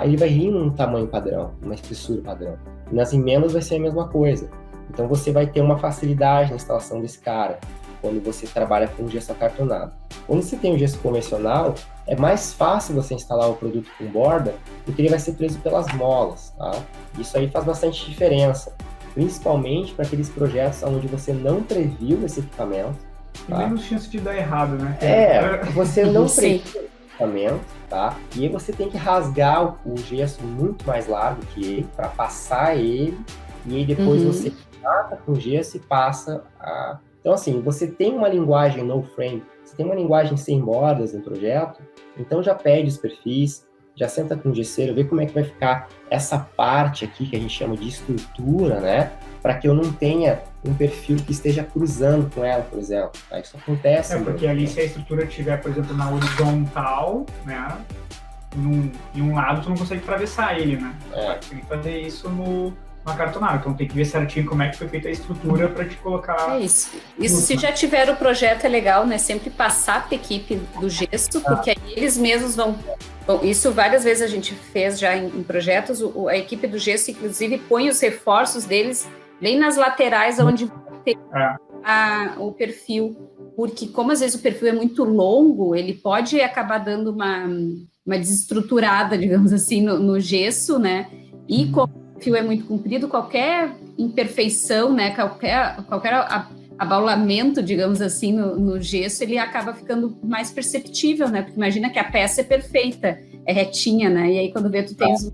ele vai vir num tamanho padrão, uma espessura padrão. E nas emendas vai ser a mesma coisa. Então você vai ter uma facilidade na instalação desse cara, quando você trabalha com gesso acartonado. Quando você tem o gesso convencional, é mais fácil você instalar o produto com borda, porque ele vai ser preso pelas molas, tá? Isso aí faz bastante diferença. Principalmente para aqueles projetos onde você não previu esse equipamento. Tem menos chance de dar errado, né? Você não previu esse equipamento, tá? E aí você tem que rasgar o gesso muito mais largo que ele, para passar ele, e aí depois você trata com o gesso e passa a... Então, assim, você tem uma linguagem no frame, você tem uma linguagem sem bordas no projeto, então já pede os perfis, já senta com o gesseiro, vê como é que vai ficar essa parte aqui que a gente chama de estrutura, né? Para que eu não tenha um perfil que esteja cruzando com ela, por exemplo. Tá? Isso acontece. Porque ali se a estrutura estiver, por exemplo, na horizontal, né, em um lado tu não consegue atravessar ele, né? Tem que fazer isso no acartonado, então tem que ver certinho como é que foi feita a estrutura para te colocar... É isso. Se já tiver o projeto, é legal, né? Sempre passar para a equipe do gesso, porque aí eles mesmos vão... Bom, isso várias vezes a gente fez já em projetos, a equipe do gesso, inclusive, põe os reforços deles bem nas laterais, onde tem o perfil, porque como às vezes o perfil é muito longo, ele pode acabar dando uma desestruturada, digamos assim, no gesso, né? E como o perfil é muito comprido, qualquer imperfeição, né? Qualquer abaulamento, digamos assim, no gesso, ele acaba ficando mais perceptível, né? Porque imagina que a peça é perfeita, é retinha, né? E aí quando vê, tu tens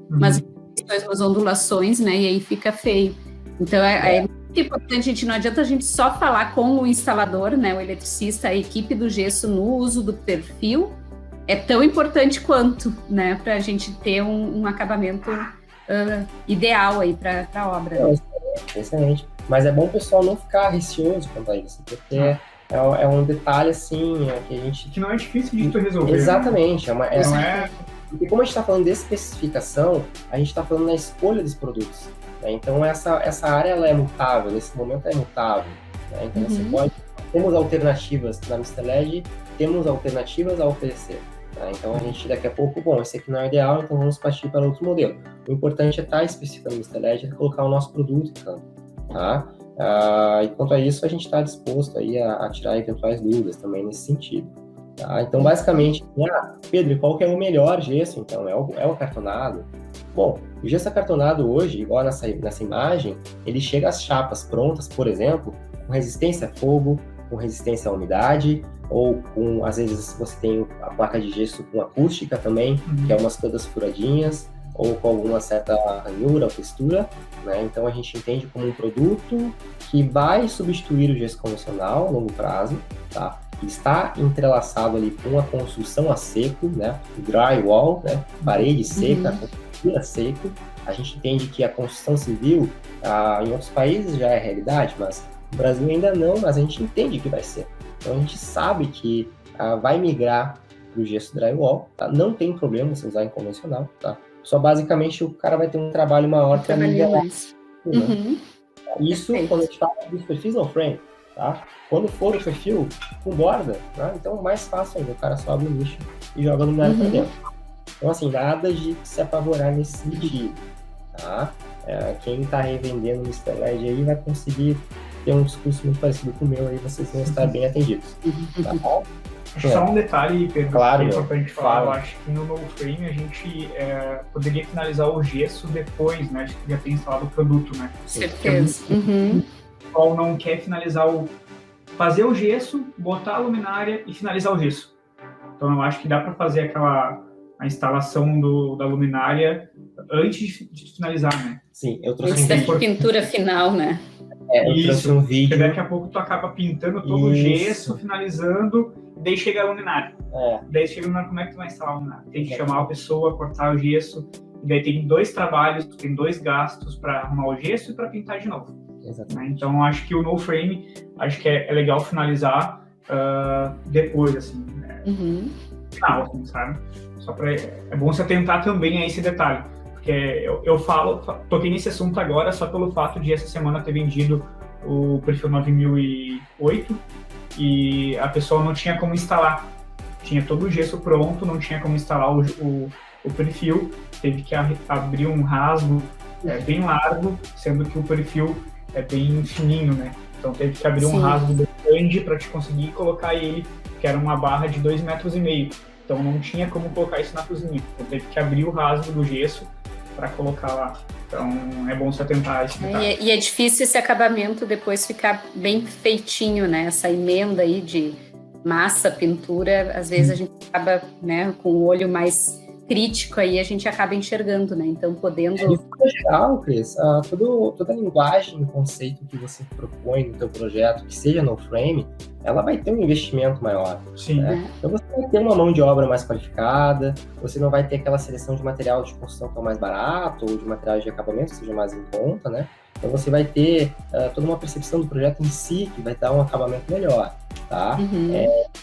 umas ondulações, né? E aí fica feio. Então, é muito importante, gente, não adianta a gente só falar com o instalador, né? O eletricista, a equipe do gesso no uso do perfil, é tão importante quanto, né? Para a gente ter um acabamento ideal aí para a obra. Excelente. Mas é bom o pessoal não ficar receoso quanto a isso, porque é um detalhe, assim, que a gente... Que não é difícil de tu resolver. Exatamente. Né? Porque como a gente está falando de especificação, a gente está falando na escolha dos produtos. Né? Então, essa área ela é mutável, nesse momento é mutável. Né? Então, você pode... Temos alternativas na Mr. LED, temos alternativas a oferecer. Tá? Então, a gente, daqui a pouco, esse aqui não é ideal, então vamos partir para outro modelo. O importante é estar especificando no Mr. LED, é colocar o nosso produto em campo. Tá? E quanto a isso, a gente está disposto aí a tirar eventuais dúvidas também nesse sentido. Tá? Então, basicamente, Pedro, qual que é o melhor gesso? Então, é o acartonado? Bom, o gesso acartonado hoje, igual nessa imagem, ele chega às chapas prontas, por exemplo, com resistência a fogo, com resistência à umidade, ou com, às vezes, você tem a placa de gesso com acústica também, que é umas todas furadinhas, ou com alguma certa ranhura ou textura, né? Então a gente entende como um produto que vai substituir o gesso convencional a longo prazo, tá? Está entrelaçado ali com a construção a seco, né? Drywall, né? Parede seca, construção seco. A gente entende que a construção civil, em outros países já é realidade, mas no Brasil ainda não, mas a gente entende que vai ser. Então a gente sabe que vai migrar para o gesso drywall, tá? Não tem problema você usar em convencional, tá? Só basicamente o cara vai ter um trabalho maior para nivelar. Né? Isso quando a gente fala dos perfis no frame, tá? Quando for o perfil com borda, né? Então mais fácil ainda, o cara sobe o lixo e joga no luminária para dentro. Então assim, nada de se apavorar nesse sentido, tá? Quem está revendendo no Mr. LED aí vai conseguir ter um discurso muito parecido com o meu, aí vocês vão estar bem atendidos. Tá bom? Só um detalhe, Pedro, claro, que é pra gente falar, eu acho que no no-frame a gente poderia finalizar o gesso depois, né? A gente já tem instalado o produto, né? Certeza. O pessoal não quer finalizar fazer o gesso, botar a luminária e finalizar o gesso. Então eu acho que dá para fazer a instalação da luminária antes de finalizar, né? Sim, eu trouxe um vídeo. Pintura final, né? Eu trouxe um vídeo. Porque daqui a pouco tu acaba pintando todo o gesso, finalizando, e daí chega a luminária. Daí chega a luminária, como é que tu vai instalar a luminária? Tem que chamar a pessoa, cortar o gesso, e daí tem 2 trabalhos, tem 2 gastos para arrumar o gesso e para pintar de novo. Exatamente. Então acho que o no frame, acho que é legal finalizar depois, assim, final, assim, sabe? É bom se atentar também a esse detalhe. Porque eu toquei nesse assunto agora só pelo fato de essa semana ter vendido o perfil 9008 e a pessoa não tinha como instalar. Tinha todo o gesso pronto, não tinha como instalar o perfil, teve que abrir um rasgo bem largo, sendo que o perfil é bem fininho, né? Então teve que abrir um rasgo bem grande para te conseguir colocar ele, que era uma barra de 2,5 metros. Então não tinha como colocar isso na cozinha. Então teve que abrir o rasgo do gesso para colocar lá. Então é bom se atentar a esse detalhe. E é difícil esse acabamento depois ficar bem feitinho, né? Essa emenda aí de massa, pintura, às vezes a gente acaba, né, com o olho mais crítico aí, a gente acaba enxergando, né? Então podendo... De forma geral, Cris, toda a linguagem, conceito que você propõe no teu projeto, que seja no frame, ela vai ter um investimento maior. Sim. Né? Então você vai ter uma mão de obra mais qualificada, você não vai ter aquela seleção de material de construção tão mais barato, ou de materiais de acabamento que seja mais em conta, né? Então você vai ter toda uma percepção do projeto em si, que vai dar um acabamento melhor, tá?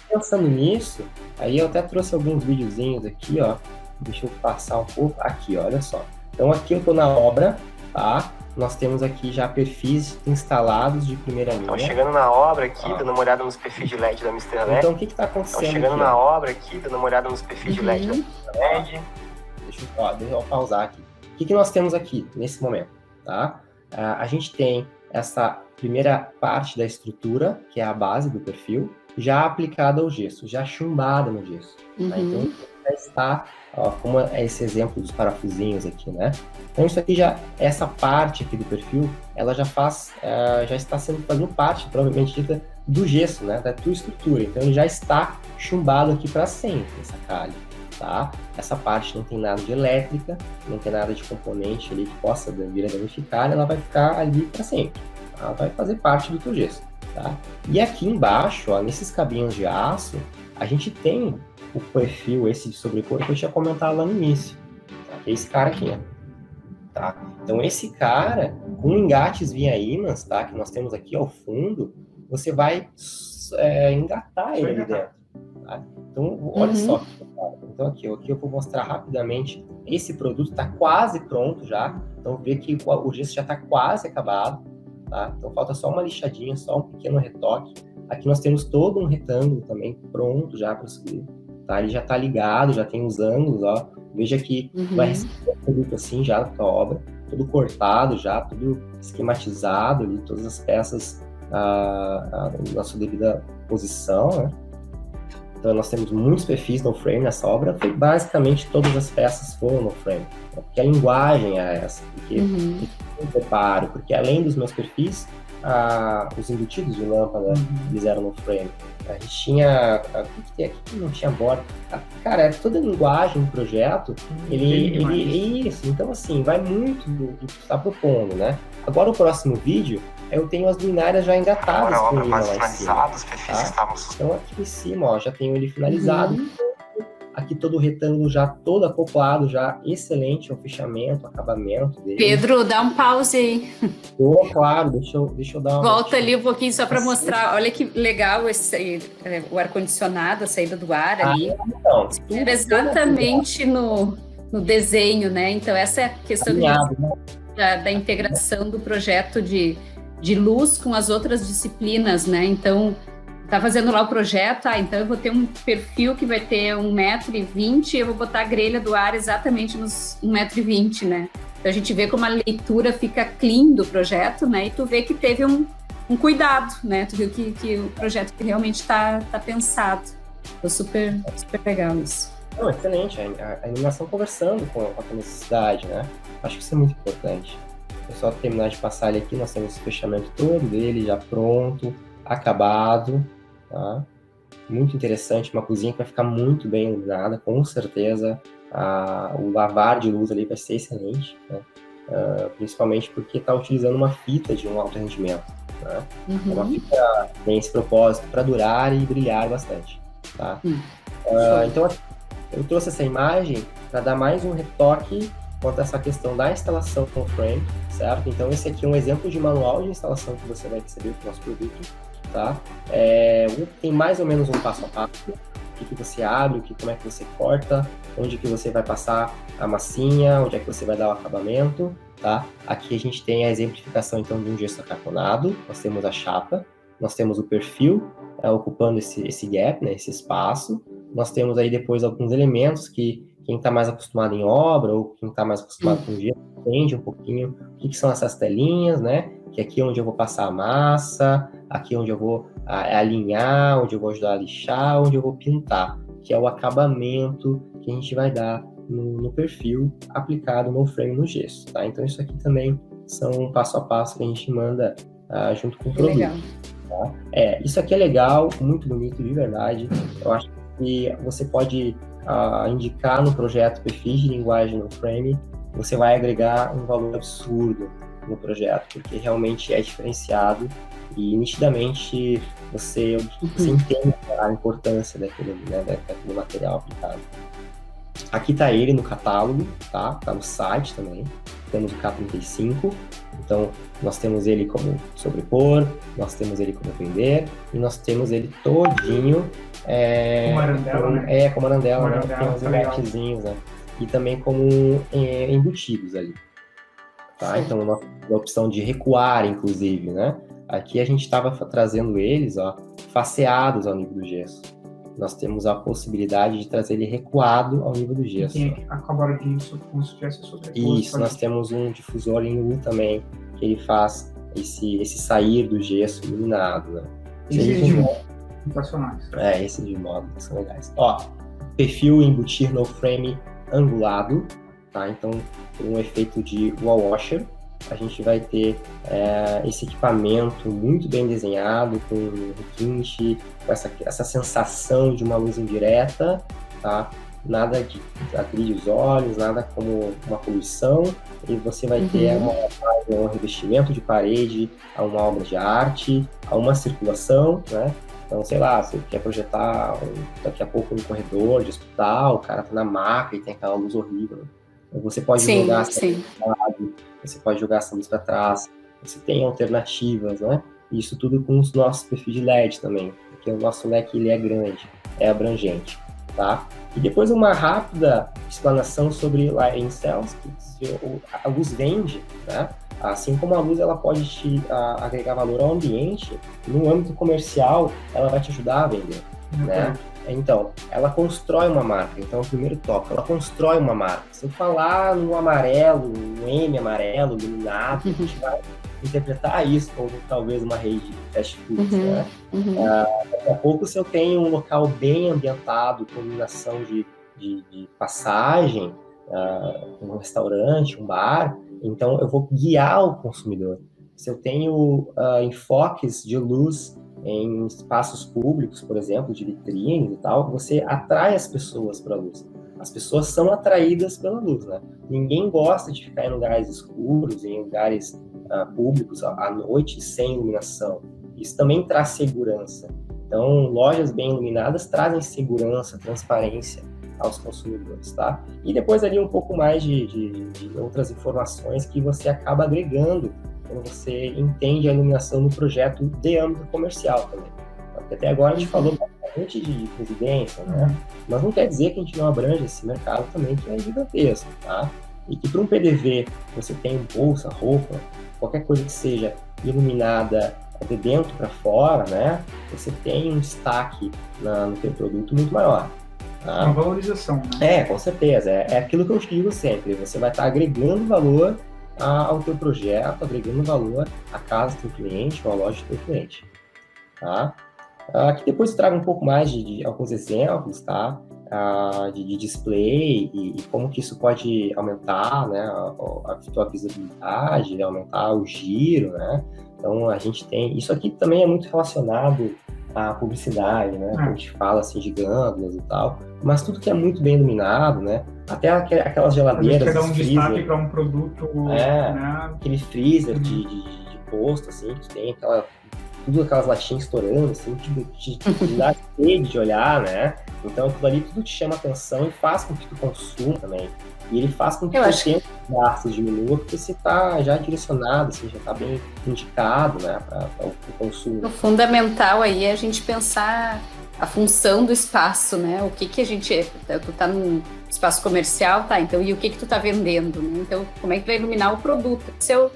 Pensando nisso, aí eu até trouxe alguns videozinhos aqui, ó, deixa eu passar um pouco, aqui, ó, olha só. Então aqui eu tô na obra, tá? Nós temos aqui já perfis instalados de primeira linha. Então, chegando na obra aqui, dando uma olhada nos perfis de LED da Mr. LED. Então, o que está acontecendo então, chegando aqui, na obra aqui, dando uma olhada nos perfis de LED da Mr. LED. Deixa eu pausar aqui. O que nós temos aqui, nesse momento? Tá? A gente tem essa primeira parte da estrutura, que é a base do perfil, já aplicada ao gesso, já chumbada no gesso. Tá? Então, já está, ó, como é esse exemplo dos parafusinhos aqui, né? Então, isso aqui já, essa parte aqui do perfil, ela já faz, já está fazendo parte, provavelmente dita, do gesso, né? Da tua estrutura. Então, ele já está chumbado aqui para sempre, essa calha, tá? Essa parte não tem nada de elétrica, não tem nada de componente ali que possa vir a danificar, ela vai ficar ali para sempre. Ela vai fazer parte do teu gesso, tá? E aqui embaixo, ó, nesses cabinhos de aço, a gente tem o perfil, esse de sobrecor que eu tinha comentado lá no início, tá? Que é esse cara aqui, ó. Tá? Então, esse cara, com engates via ímãs, tá? Que nós temos aqui ao fundo, você vai engatar ele ali dentro. Tá? Então, olha só. Então, aqui eu vou mostrar rapidamente. Esse produto está quase pronto já. Então, vê que o gesso já está quase acabado. Tá? Então, falta só uma lixadinha, só um pequeno retoque. Aqui nós temos todo um retângulo também pronto já para subir. Tá? Ele já está ligado, já tem os ângulos, ó. Veja que vai receber o produto assim já da tua obra, tudo cortado já, tudo esquematizado ali, todas as peças na sua devida posição, né? Então nós temos muitos perfis no frame nessa obra, basicamente todas as peças foram no frame, né? Porque a linguagem é essa, porque eu preparo, porque além dos meus perfis, os embutidos de lâmpada eles eram no frame. A gente tinha. O que não tinha borda? Cara, toda a linguagem do projeto, isso. Então, assim, vai muito do que tu está propondo, né? Agora, o próximo vídeo, eu tenho as luminárias já engatadas. Agora a obra quase finalizada, os perfis estavam... Então, aqui em cima, ó, já tenho ele finalizado. Aqui todo o retângulo já todo acoplado, já excelente o fechamento, o acabamento dele. Pedro, dá um pause aí. Claro, deixa eu dar uma... Volta ali um pouquinho só para mostrar. Olha que legal o ar-condicionado, a saída do ar ali. Então, exatamente no desenho, né? Então, essa é a questão da integração do projeto de luz com as outras disciplinas, né? Então, tá fazendo lá o projeto, então eu vou ter um perfil que vai ter 1,20 m, eu vou botar a grelha do ar exatamente nos 1,20 m, né? Então a gente vê como a leitura fica clean do projeto, né? E tu vê que teve um cuidado, né? Tu viu que o projeto realmente tá pensado. Foi super, super legal isso. Não, excelente, a iluminação conversando com a necessidade, né? Acho que isso é muito importante. É só terminar de passar ele aqui, nós temos o fechamento todo dele já pronto, acabado. Tá? Muito interessante, uma cozinha que vai ficar muito bem iluminada, com certeza o lavar de luz ali vai ser excelente, né? Principalmente porque está utilizando uma fita de um alto rendimento, né? Uma fita que tem esse propósito para durar e brilhar bastante, tá? Então eu trouxe essa imagem para dar mais um retoque quanto a essa questão da instalação com o frame, certo? Então esse aqui é um exemplo de manual de instalação que você vai receber do nosso produto. Tá? Tem mais ou menos um passo a passo, o que você abre, como é que você corta, onde que você vai passar a massinha, onde é que você vai dar o acabamento, tá? Aqui a gente tem a exemplificação então de um gesso acartonado, nós temos a chapa, nós temos o perfil ocupando esse gap, né, esse espaço, nós temos aí depois alguns elementos que quem está mais acostumado em obra ou quem está mais acostumado com gesso entende um pouquinho o que são essas telinhas, né? Que aqui é onde eu vou passar a massa, aqui é onde eu vou alinhar, onde eu vou ajudar a lixar, onde eu vou pintar, que é o acabamento que a gente vai dar no perfil aplicado no frame no gesso, tá? Então isso aqui também são um passo a passo que a gente manda junto com o produto. Legal. Tá? Isso aqui é legal, muito bonito de verdade. Eu acho que você pode indicar no projeto perfis de linguagem no frame, você vai agregar um valor absurdo no projeto, porque realmente é diferenciado e nitidamente você entende a importância daquele material aplicado. Aqui está ele no catálogo, tá? Tá no site também. Temos o K35, então nós temos ele como sobrepor, nós temos ele como vender e nós temos ele todinho como arandela, né? Como arandela, né? Tem uns embatezinhos, né? E também como embutidos ali, tá? Sim. Então a opção de recuar, inclusive, né? Aqui a gente estava trazendo eles, ó, faceados ao nível do gesso. Nós temos a possibilidade de trazer ele recuado ao nível do gesso. Tem a camaradinha como se tivesse sobreposto. Isso, nós temos um difusor em U também, que ele faz esse sair do gesso iluminado, né? Esses de modo sensacionais. Esses de modo que são legais. Ó, perfil embutir no frame angulado, tá? Então, por um efeito de wall washer, a gente vai ter esse equipamento muito bem desenhado, com requinte, com essa sensação de uma luz indireta, tá? Nada de agredir os olhos, nada como uma poluição, e você vai ter um revestimento de parede a uma obra de arte, a uma circulação, né? Então, sei lá, você quer projetar daqui a pouco um corredor de hospital, o cara tá na maca e tem aquela luz horrível. Você pode jogar essa luz para lado, você pode jogar essa luz para trás, você tem alternativas, né? Isso tudo com os nossos perfis de LED também, porque o nosso leque ele é grande, é abrangente, tá? E depois uma rápida explanação sobre Lighting Cells, que a luz vende, né? Assim como a luz ela pode te agregar valor ao ambiente, no âmbito comercial ela vai te ajudar a vender, né? Então, ela constrói uma marca. Então, o primeiro tópico, ela constrói uma marca. Se eu falar no amarelo, no M amarelo, iluminado, a gente vai interpretar isso como talvez uma rede de fast foods, né? Daqui a pouco, se eu tenho um local bem ambientado, com iluminação de passagem, um restaurante, um bar, então eu vou guiar o consumidor. Se eu tenho enfoques de luz em espaços públicos, por exemplo, de vitrines e tal, você atrai as pessoas para a luz. As pessoas são atraídas pela luz, né? Ninguém gosta de ficar em lugares escuros, em lugares públicos à noite sem iluminação. Isso também traz segurança. Então, lojas bem iluminadas trazem segurança, transparência aos consumidores, tá? E depois ali um pouco mais de outras informações que você acaba agregando quando você entende a iluminação no projeto de âmbito comercial também. Porque até agora a gente falou bastante de residência, né? Mas não quer dizer que a gente não abrange esse mercado também, que é gigantesco, tá? E que para um PDV você tem bolsa, roupa, qualquer coisa que seja iluminada de dentro para fora, né? Você tem um destaque no teu produto muito maior. Tá? Uma valorização, né? Com certeza. É aquilo que eu digo sempre. Você vai estar agregando valor ao teu projeto, agregando valor à casa do teu cliente ou à loja do teu cliente, tá? Aqui depois eu trago um pouco mais de alguns exemplos, tá? De display e como que isso pode aumentar, né, a tua visibilidade, aumentar o giro, né? Então a gente tem... Isso aqui também é muito relacionado à publicidade, né? A gente fala assim de gândulas e tal, mas tudo que é muito bem iluminado, né? Até aquelas geladeiras. Quer dar um destaque para um produto. Né? Aquele freezer de posto, assim, que tem tudo aquelas latinhas estourando, assim, te dá sede de olhar, né? Então aquilo ali tudo te chama atenção e faz com que tu consuma também. E ele faz com que o tempo de gastos diminua, porque você está já direcionado, assim, já está bem indicado, né, para o consumo. O fundamental aí é a gente pensar a função do espaço, né? O que a gente... Tu tá num espaço comercial, tá? Então, e o que tu tá vendendo, né? Então, como é que vai iluminar o produto? Se eu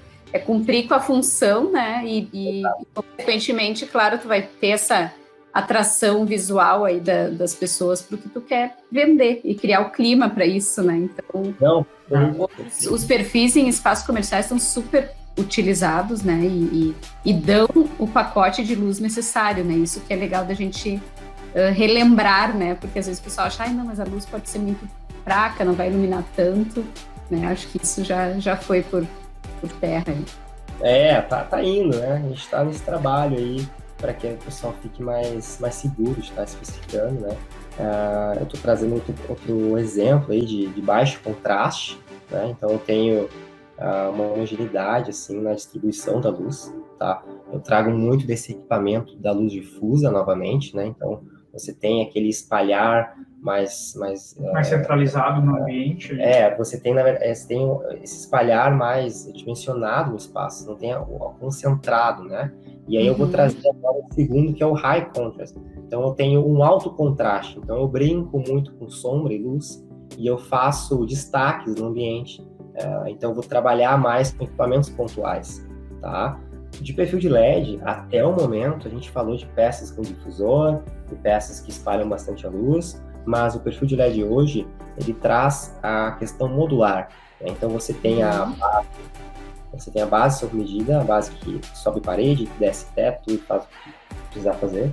cumprir com a função, né? E consequentemente, claro, tu vai ter essa atração visual aí das pessoas para o que tu quer vender e criar o clima para isso, né? Então, os perfis em espaços comerciais são super utilizados, né? E dão o pacote de luz necessário, né? Isso que é legal da gente relembrar, né? Porque às vezes o pessoal acha, não, mas a luz pode ser muito fraca, não vai iluminar tanto, né? Acho que isso já foi por terra aí. Tá indo, né? A gente está nesse trabalho aí para que o pessoal fique mais seguro de estar especificando, né? Eu estou trazendo outro exemplo aí de baixo contraste, né? Então eu tenho uma homogeneidade, assim, na distribuição da luz, tá? Eu trago muito desse equipamento da luz difusa, novamente, né? Então, você tem aquele espalhar mais centralizado no ambiente. Você tem, na verdade, você tem esse espalhar mais dimensionado no espaço, não tem o concentrado, né? E aí eu vou trazer agora o segundo, que é o high contrast. Então, eu tenho um alto contraste. Então, eu brinco muito com sombra e luz e eu faço destaques no ambiente. Então, eu vou trabalhar mais com equipamentos pontuais, tá? De perfil de LED, até o momento, a gente falou de peças com difusor, de peças que espalham bastante a luz, mas o perfil de LED hoje, ele traz a questão modular, né? Então, você tem a base sob medida, a base que sobe parede, que desce teto e faz o que precisar fazer.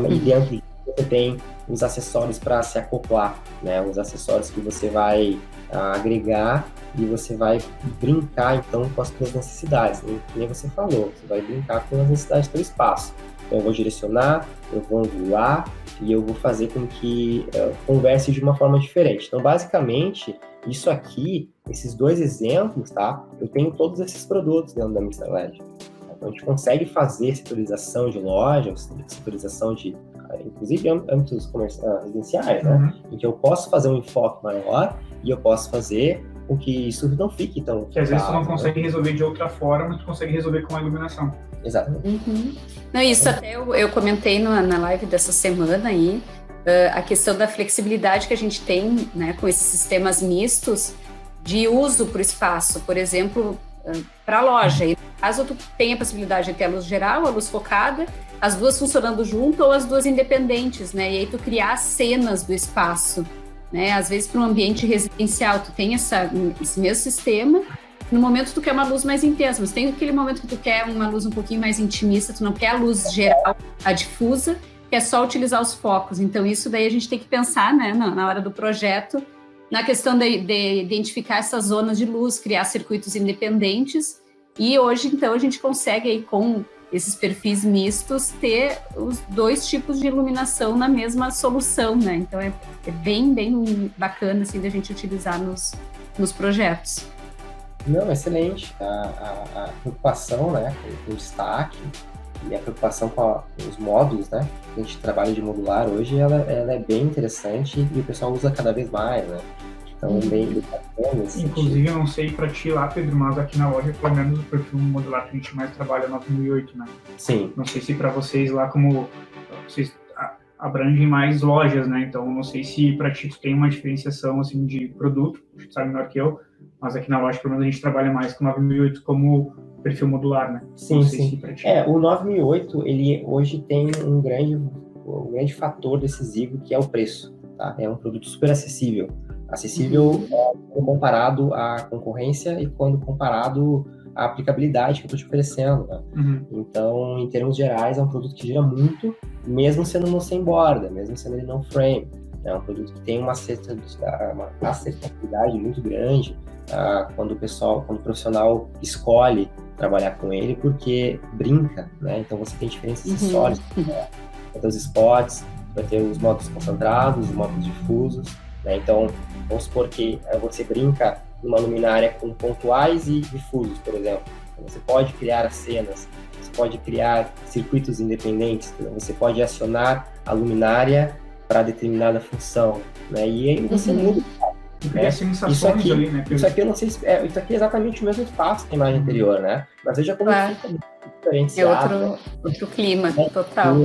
E dentro disso você tem os acessórios para se acoplar, né? Os acessórios que você vai agregar e você vai brincar, então, com as suas necessidades. Né? Que nem você falou, você vai brincar com as necessidades do espaço. Então, eu vou direcionar, eu vou angular e eu vou fazer com que converse de uma forma diferente. Então, basicamente, isso aqui, esses dois exemplos, tá? Eu tenho todos esses produtos dentro da Mr. LED. Então, a gente consegue fazer setorização de lojas, setorização de, inclusive, âmbitos residenciais, né? Em que eu posso fazer um enfoque maior e eu posso fazer com que isso não fique tão... Que às vezes tu não consegue resolver de outra forma, mas tu consegue resolver com a iluminação. Exatamente. Não, isso até eu comentei na live dessa semana aí, a questão da flexibilidade que a gente tem, né, com esses sistemas mistos de uso para o espaço, por exemplo, para a loja. E no caso, tu tem a possibilidade de ter a luz geral, a luz focada, as duas funcionando junto ou as duas independentes, né? E aí tu criar cenas do espaço, né? Às vezes para um ambiente residencial, tu tem esse mesmo sistema. No momento tu quer uma luz mais intensa, mas tem aquele momento que tu quer uma luz um pouquinho mais intimista, tu não quer a luz geral, a difusa, que é só utilizar os focos. Então, isso daí a gente tem que pensar, né, na hora do projeto, na questão de identificar essas zonas de luz, criar circuitos independentes. E hoje, então, a gente consegue, aí, com esses perfis mistos, ter os dois tipos de iluminação na mesma solução, né? Então, é bem, bem bacana, assim, da gente utilizar nos projetos. Não, excelente. A preocupação, né, com o destaque, e a preocupação com os módulos, né? A gente trabalha de modular hoje, ela é bem interessante e o pessoal usa cada vez mais, né? Então, bem bacana. Inclusive, eu não sei pra ti lá, Pedro, mas aqui na loja, pelo menos o perfil modular que a gente mais trabalha é 9008, né? Sim. Não sei se pra vocês lá, como vocês abrangem mais lojas, né? Então, não sei se pra ti tu tem uma diferenciação, assim, de produto, tu sabe melhor que eu, mas aqui na loja, pelo menos, a gente trabalha mais com 9008 como perfil modular, né? Sim, sim. O 9008, ele hoje tem um grande fator decisivo, que é o preço, tá? É um produto super acessível. Acessível quando comparado à concorrência e quando comparado à aplicabilidade que eu estou te oferecendo, né? Então, em termos gerais, é um produto que gira muito, mesmo sendo no sem borda, mesmo sendo ele não frame. É um produto que tem uma acessibilidade muito grande quando o profissional escolhe trabalhar com ele, porque brinca, né? Então você tem diferentes acessórios, vai ter os spots, vai ter os modos concentrados, os modos difusos, né? Então, vamos supor que você brinca numa luminária com pontuais e difusos, por exemplo. Então, você pode criar as cenas, você pode criar circuitos independentes, você pode acionar a luminária para determinada função, né? E aí você muda. Isso aqui, ali, né? Isso aqui eu não sei se isso aqui é exatamente o mesmo espaço que a imagem anterior, né? Mas veja como fica muito diferenciado. É outro clima, total.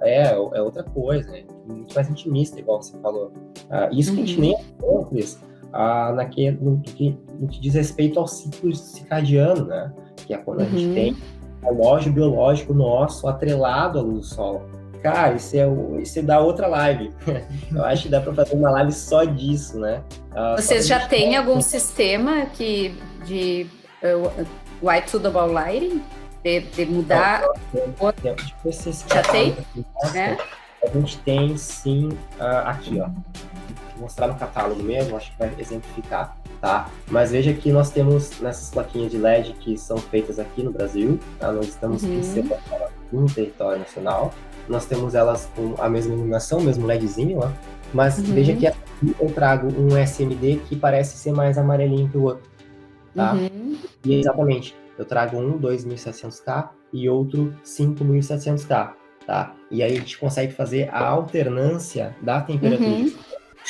É outra coisa, né? Muito mais intimista, igual você falou. Isso que a gente nem é simples no que diz respeito ao ciclo circadiano, né? Que é quando a gente tem o relógio biológico nosso atrelado à luz do sol. Cara, isso dá outra live. Eu acho que dá para fazer uma live só disso, né? Vocês já têm algum sistema de white suitable lighting? De mudar? Já tem? A gente tem, sim, aqui, ó. Vou mostrar no catálogo mesmo, acho que vai exemplificar, tá? Mas veja que nós temos nessas plaquinhas de LED que são feitas aqui no Brasil, tá? Nós estamos no território nacional. Nós temos elas com a mesma iluminação, o mesmo LEDzinho, ó. Mas veja que aqui eu trago um SMD que parece ser mais amarelinho que o outro. tá? E exatamente, eu trago um 2.700K e outro 5.700K, tá? E aí a gente consegue fazer a alternância da temperatura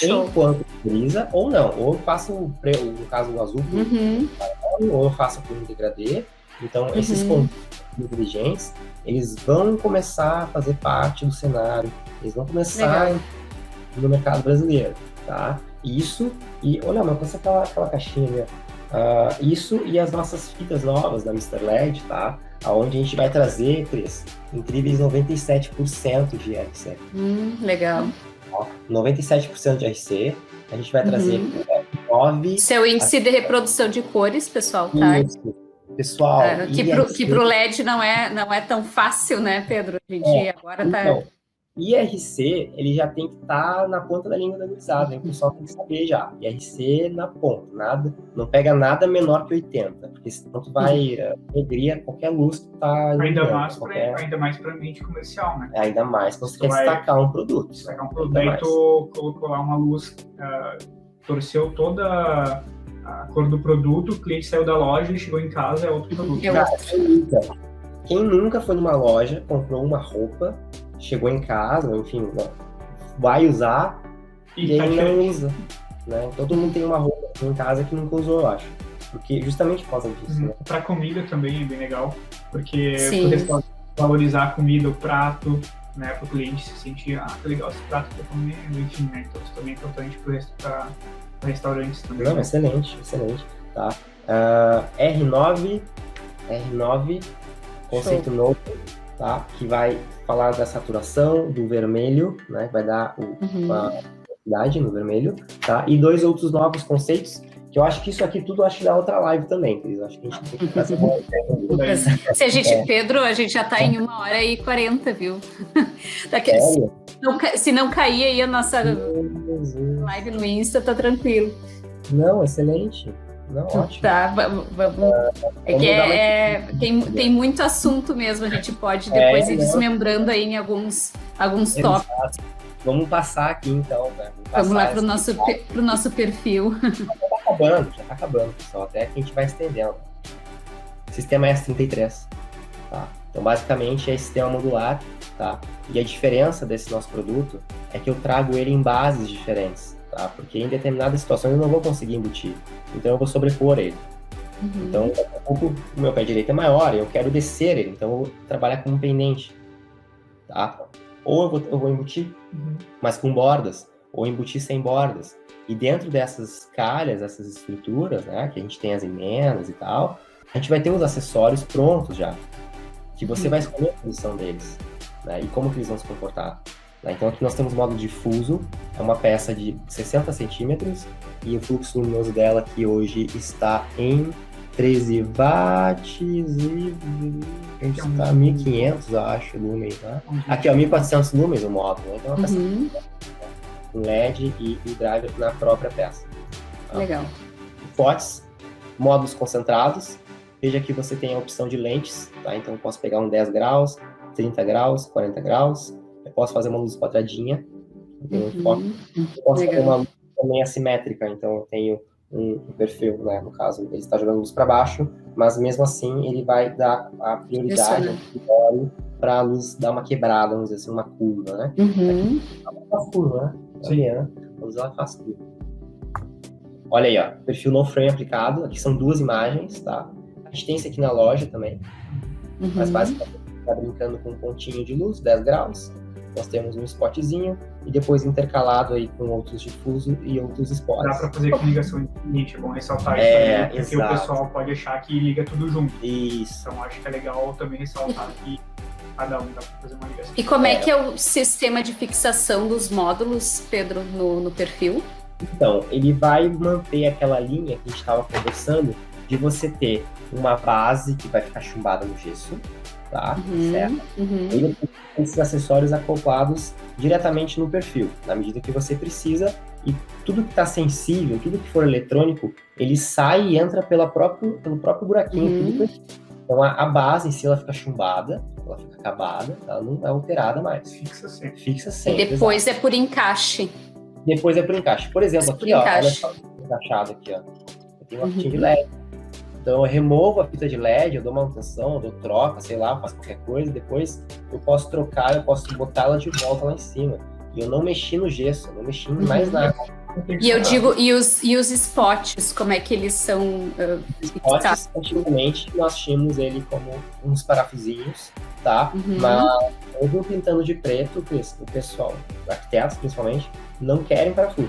de enquanto utiliza ou não. Ou eu faço, no caso do azul, ou eu faço por um degradê. Então, esses conjuntos inteligentes, eles vão começar a fazer parte do cenário, eles vão começar no mercado brasileiro, tá? Isso, e olha, mas pensa aquela caixinha ali, isso e as nossas fitas novas da Mr. LED, tá? Onde a gente vai trazer, Cris, incríveis 97% de RC. Legal. 97% de RC, a gente vai trazer 9... Seu índice de reprodução de cores, pessoal, tá? Isso. Pessoal, que pro LED não é tão fácil, né, Pedro? A gente agora tá... Então, IRC, ele já tem que estar na ponta da língua da gurizada, o pessoal tem que saber já. IRC na ponta, não pega nada menor que 80, porque senão tu vai regrir qualquer luz que tá... Ainda mais para ambiente comercial, né? Ainda mais quando você quer destacar um produto. Destacar um produto, daí tu colocou lá uma luz, torceu toda a cor do produto, o cliente saiu da loja e chegou em casa, é outro produto. Quem nunca foi numa loja, comprou uma roupa, chegou em casa, enfim, vai usar e aí não usa, né? Todo mundo tem uma roupa em casa que nunca usou, eu acho. Porque justamente por causa disso, né? Para comida também é bem legal, porque poder valorizar a comida, o prato, né? Para o cliente se sentir, que legal esse prato que eu tô comendo, enfim, né? Então isso também é importante para restaurantes também. Não, excelente, tá? R9, conceito novo, tá? Que vai falar da saturação, do vermelho, né? Vai dar uma quantidade no vermelho, tá? E 2 outros novos conceitos, que eu acho que isso aqui tudo dá outra live também, Cris. Acho que a gente tem que fazer uma Pedro, a gente já tá em 1h40, viu? Se não cair aí a nossa live no Insta, tá tranquilo. Não, excelente. Não, ótimo. Tá, vamos. Tem muito assunto mesmo, a gente pode depois ir desmembrando aí em alguns tópicos. Vamos passar aqui então, né? Vamos lá pro nosso perfil. Já tá acabando, pessoal, até que a gente vai estendendo. Sistema S33, tá? Então, basicamente, é sistema modular, tá? E a diferença desse nosso produto é que eu trago ele em bases diferentes, tá? Porque em determinadas situações eu não vou conseguir embutir, então eu vou sobrepor ele. Então, daqui a pouco o meu pé direito é maior, eu quero descer ele, então eu vou trabalhar com um pendente, tá? Ou eu vou embutir, mas com bordas, ou embutir sem bordas. E dentro dessas calhas, essas estruturas, né, que a gente tem as emendas e tal, a gente vai ter os acessórios prontos já, que você vai escolher a posição deles, né, e como que eles vão se comportar. Né? Então aqui nós temos o modo difuso, é uma peça de 60 centímetros, e o fluxo luminoso dela aqui hoje está em 13 watts e está 1500, eu acho, lumens, né? Aqui, ó, 1400 lumens o módulo, né? Então é uma peça com LED e driver na própria peça. Tá? Legal. Potes, módulos concentrados. Veja que você tem a opção de lentes, tá? Então eu posso pegar um 10 graus, 30 graus, 40 graus. Eu posso fazer uma luz quadradinha. Eu posso fazer uma luz também assimétrica, então eu tenho um perfil, né? No caso, ele está jogando luz para baixo, mas mesmo assim ele vai dar a prioridade para a luz dar uma quebrada, vamos dizer assim, uma curva, né? Aqui, uma curva, né? Sim. Vamos lá, faço tudo. Olha aí, ó, perfil no frame aplicado. Aqui são 2 imagens, tá? A gente tem isso aqui na loja também, mas basicamente está brincando com um pontinho de luz, 10 graus. Nós temos um spotzinho e depois intercalado aí com outros difusos e outros spots. Dá para fazer com ligação infinita, é bom ressaltar isso também, porque exato. O pessoal pode achar que liga tudo junto. Isso. Então acho que é legal também ressaltar que cada um dá para fazer uma ligação. E como é que é o sistema de fixação dos módulos, Pedro, no perfil? Então, ele vai manter aquela linha que a gente estava conversando de você ter uma base que vai ficar chumbada no gesso, tá? Certo? E esses acessórios acoplados diretamente no perfil, na medida que você precisa, e tudo que está sensível, tudo que for eletrônico, ele sai e entra pelo próprio buraquinho do perfil. Então a base em si ela fica chumbada, ela fica acabada, ela não é alterada mais. Fixa sempre. E depois é por encaixe. Depois é por encaixe. Por exemplo, aqui, ó, olha só, encaixado aqui, ó. Eu tenho uma fitinha de LED, Então eu removo a fita de LED, eu dou manutenção, eu dou troca, sei lá, faço qualquer coisa, depois eu posso trocar, eu posso botar ela de volta lá em cima. E eu não mexi no gesso, eu não mexi em mais nada. E eu digo, e os spots, como é que eles são fixados? Antigamente nós tínhamos ele como uns parafusinhos, tá? Mas eu pintando de preto, o pessoal, arquitetos principalmente, não querem parafuso.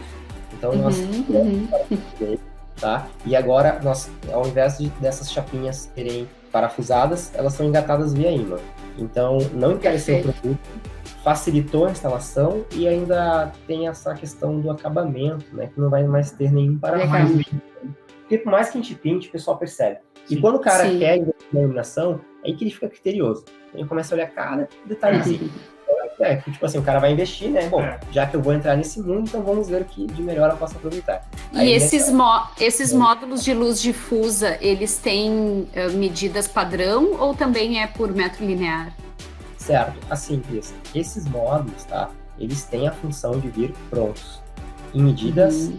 Então nós temos parafuso dele, tá? E agora, nós, ao invés dessas chapinhas serem parafusadas, elas são engatadas via imã. Então, não encareceu o produto, facilitou a instalação e ainda tem essa questão do acabamento, né? Que não vai mais ter nenhum parafuso. Porque por mais que a gente pinte, o pessoal percebe. E quando o cara quer investir na iluminação, é aí que ele fica criterioso. Ele começa a olhar cada detalhezinho. Tipo assim, o cara vai investir, né? Bom, já que eu vou entrar nesse mundo, então vamos ver o que de melhor eu posso aproveitar. E esses módulos de luz difusa, eles têm medidas padrão ou também é por metro linear? Certo. Assim, Cris, esses módulos, tá? Eles têm a função de vir prontos, em medidas,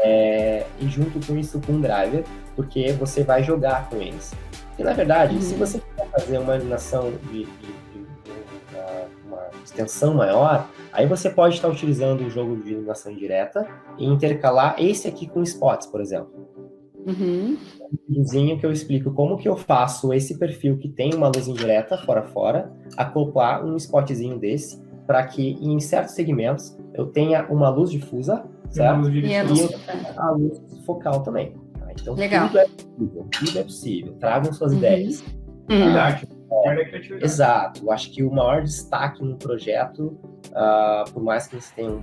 e junto com isso com um driver, porque você vai jogar com eles. E na verdade, se você quiser fazer uma iluminação de uma extensão maior, aí você pode estar utilizando o jogo de iluminação indireta e intercalar esse aqui com spots, por exemplo. Um videozinho que eu explico como que eu faço esse perfil que tem uma luz indireta fora, acoplar um spotzinho desse, para que em certos segmentos eu tenha uma luz difusa, certo? E a luz focal também. Tá? Então legal. Tudo é possível. Tragam suas ideias. Exato. Eu acho que o maior destaque no projeto, por mais que você tenha um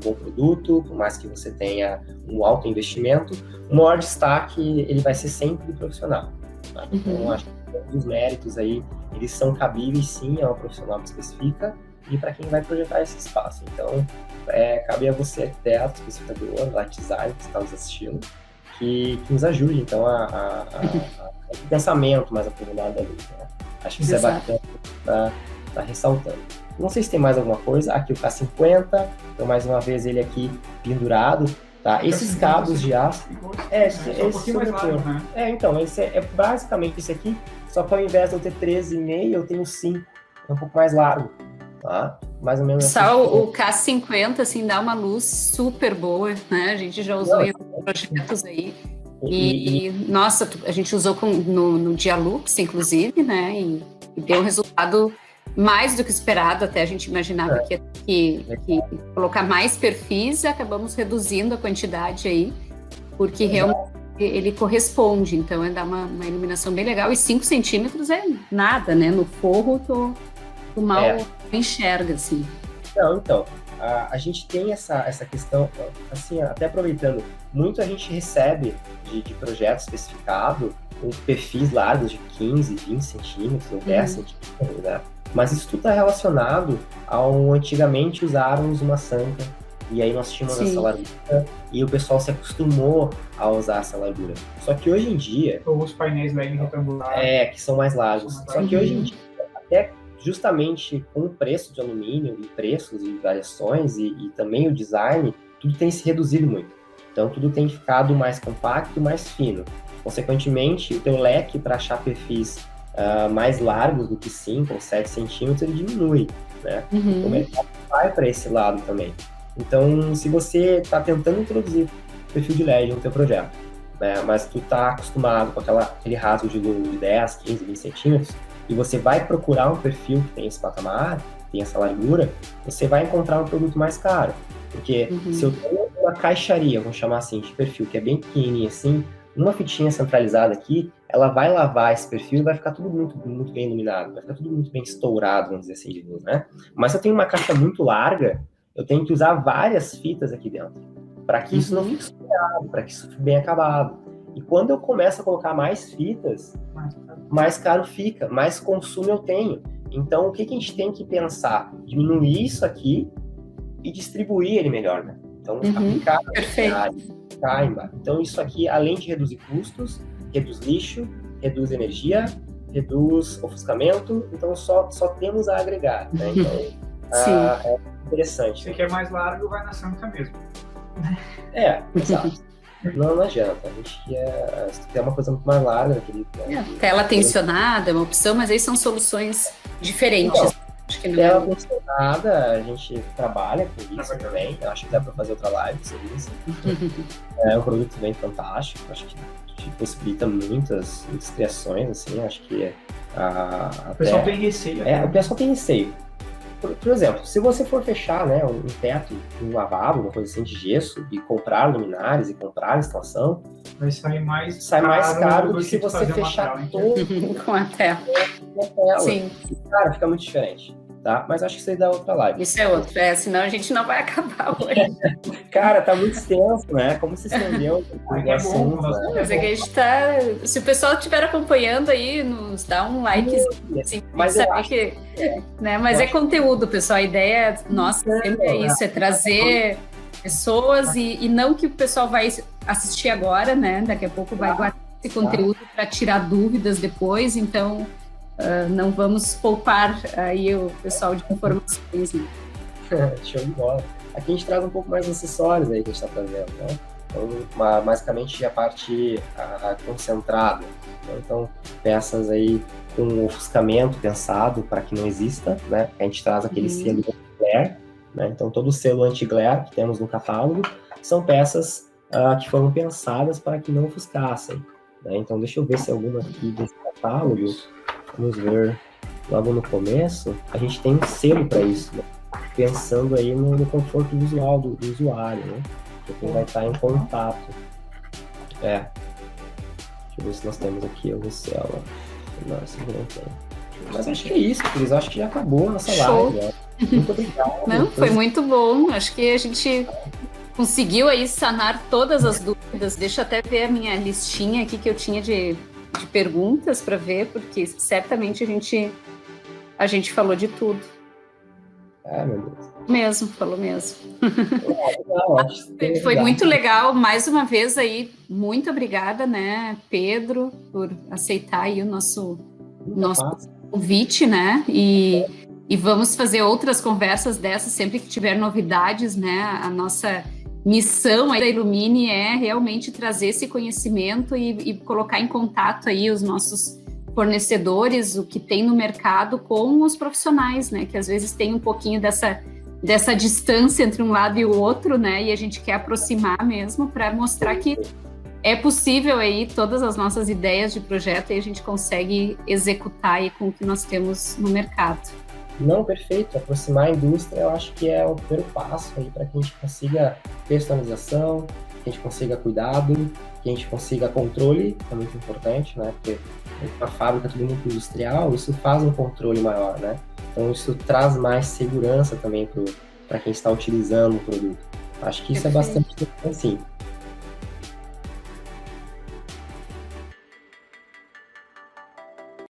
bom produto, por mais que você tenha um alto investimento, o maior destaque ele vai ser sempre do profissional. Tá? Então, eu acho que todos os méritos aí, eles são cabíveis sim ao profissional que especifica e para quem vai projetar esse espaço. Então, cabe a você, arquiteto, especificador, light design, que está nos assistindo, que nos ajude, então, a pensamento mais aprofundado da luz, né? Acho que isso é bacana tá ressaltando. Não sei se tem mais alguma coisa. Aqui o K50, então mais uma vez ele aqui pendurado, tá? Esses cabos de aço... um pouquinho mais largo, né? Então, esse é basicamente esse aqui, só que ao invés de eu ter 13,5, eu tenho 5, é um pouco mais largo, tá? Mais ou menos só assim. O K50, assim, dá uma luz super boa, né? A gente já usou em outros projetos aí. Nossa, a gente usou no Dialux, inclusive, né? E deu um resultado mais do que esperado, até a gente imaginava que colocar mais perfis, acabamos reduzindo a quantidade aí, porque realmente ele corresponde, então dá uma iluminação bem legal, e 5 centímetros é nada, né? No forro, tu mal enxerga, assim. Não, então, a gente tem essa questão, assim, até aproveitando, muito a gente recebe de projeto especificado com perfis largos de 15, 20 centímetros ou 10 centímetros, né? Mas isso tudo está relacionado ao antigamente usarmos uma sanca, e aí nós tínhamos essa largura, e o pessoal se acostumou a usar essa largura. Só que hoje em dia... Ou os painéis LED retangulares. Que são mais largos. Só que hoje em dia, até justamente com o preço de alumínio, e preços e variações, e também o design, tudo tem se reduzido muito. Então tudo tem ficado mais compacto e mais fino. Consequentemente, o teu leque para achar perfis mais largos do que 5 ou 7 centímetros, ele diminui, né? O mercado vai para esse lado também. Então, se você está tentando introduzir perfil de LED no teu projeto, né, mas tu está acostumado com aquele rasgo de luz de 10, 15, 20 centímetros, e você vai procurar um perfil que tem esse patamar, tem essa largura, você vai encontrar um produto mais caro. Porque se eu tenho uma caixaria, vamos chamar assim, de perfil que é bem pequenininha assim, uma fitinha centralizada aqui, ela vai lavar esse perfil e vai ficar tudo muito, muito bem iluminado, vai ficar tudo muito bem estourado, vamos dizer assim, de luz, né? Mas se eu tenho uma caixa muito larga, eu tenho que usar várias fitas aqui dentro, para que isso não fique estourado, para que isso fique bem acabado. E quando eu começo a colocar mais fitas, mais caro fica, mais consumo eu tenho. Então, o que a gente tem que pensar? Diminuir isso aqui e distribuir ele melhor, né? Então, aplicar Então, isso aqui, além de reduzir custos, reduz lixo, reduz energia, reduz ofuscamento, então só temos a agregar, né? Então, é interessante. Se quer mais largo, vai na sanca mesmo. Exato. Não adianta. A gente se tu quer uma coisa muito mais larga, tela tensionada é uma opção, mas aí são soluções diferentes. Não, acho que não tela tensionada, a gente trabalha com isso também. Eu acho que dá para fazer outra live sobre isso. É um produto bem fantástico. Acho que possibilita muitas criações, assim. Acho que o pessoal tem receio. O pessoal tem receio. Por exemplo, se você for fechar, né, um teto, um lavabo, uma coisa assim de gesso, e comprar luminárias e comprar instalação, vai sair mais caro do que se você fechar todo com a tela. Sim. Cara, fica muito diferente, tá? Mas acho que isso aí dá outra live. Isso é outro, senão a gente não vai acabar hoje. Cara, tá muito extenso, né? Como se estendeu o assunto, né? Mas é que a gente tá... Se o pessoal estiver acompanhando aí, nos dá um like, assim, mas saber que... né? Mas é conteúdo, pessoal. A ideia nossa sempre é isso, é trazer pessoas e não que o pessoal vai assistir agora, né? Daqui a pouco vai guardar esse conteúdo para tirar dúvidas depois, então não vamos poupar aí o pessoal de informações, né? Show de bola. Aqui a gente traz um pouco mais acessórios aí que a gente está trazendo, né? Então, basicamente a parte concentrada. Né? Então, peças aí com ofuscamento pensado para que não exista, né? A gente traz aquele selo anti-glare, né? Então, todo o selo anti-glare que temos no catálogo são peças que foram pensadas para que não ofuscassem. Né? Então, deixa eu ver se alguma aqui desse catálogo, vamos ver, logo no começo, a gente tem um selo para isso, né? Pensando aí no conforto visual do usuário, né? Quem vai estar em contato. Deixa eu ver se nós temos aqui algum selo. Nossa, não tem. Mas acho que é isso, Cris. Acho que já acabou a nossa live. Né? Muito obrigado. Não, foi muito bom. Acho que a gente conseguiu aí sanar todas as dúvidas. Deixa eu até ver a minha listinha aqui que eu tinha de perguntas para ver, porque certamente a gente falou de tudo. Meu Deus. Falou mesmo. Foi muito legal, mais uma vez aí, muito obrigada, né, Pedro, por aceitar aí o nosso convite, né, e vamos fazer outras conversas dessas sempre que tiver novidades, né, a nossa missão aí da Illumine é realmente trazer esse conhecimento e colocar em contato aí os nossos fornecedores, o que tem no mercado com os profissionais, né, que às vezes tem um pouquinho dessa distância entre um lado e o outro, né, e a gente quer aproximar mesmo para mostrar que é possível aí todas as nossas ideias de projeto e a gente consegue executar aí com o que nós temos no mercado. Não, perfeito. Aproximar a indústria, eu acho que é o primeiro passo aí para que a gente consiga personalização, que a gente consiga cuidado, que a gente consiga controle, que é muito importante, né? Porque a fábrica tudo muito industrial, isso faz um controle maior, né? Então isso traz mais segurança também para quem está utilizando o produto. Acho que isso é bastante importante, sim.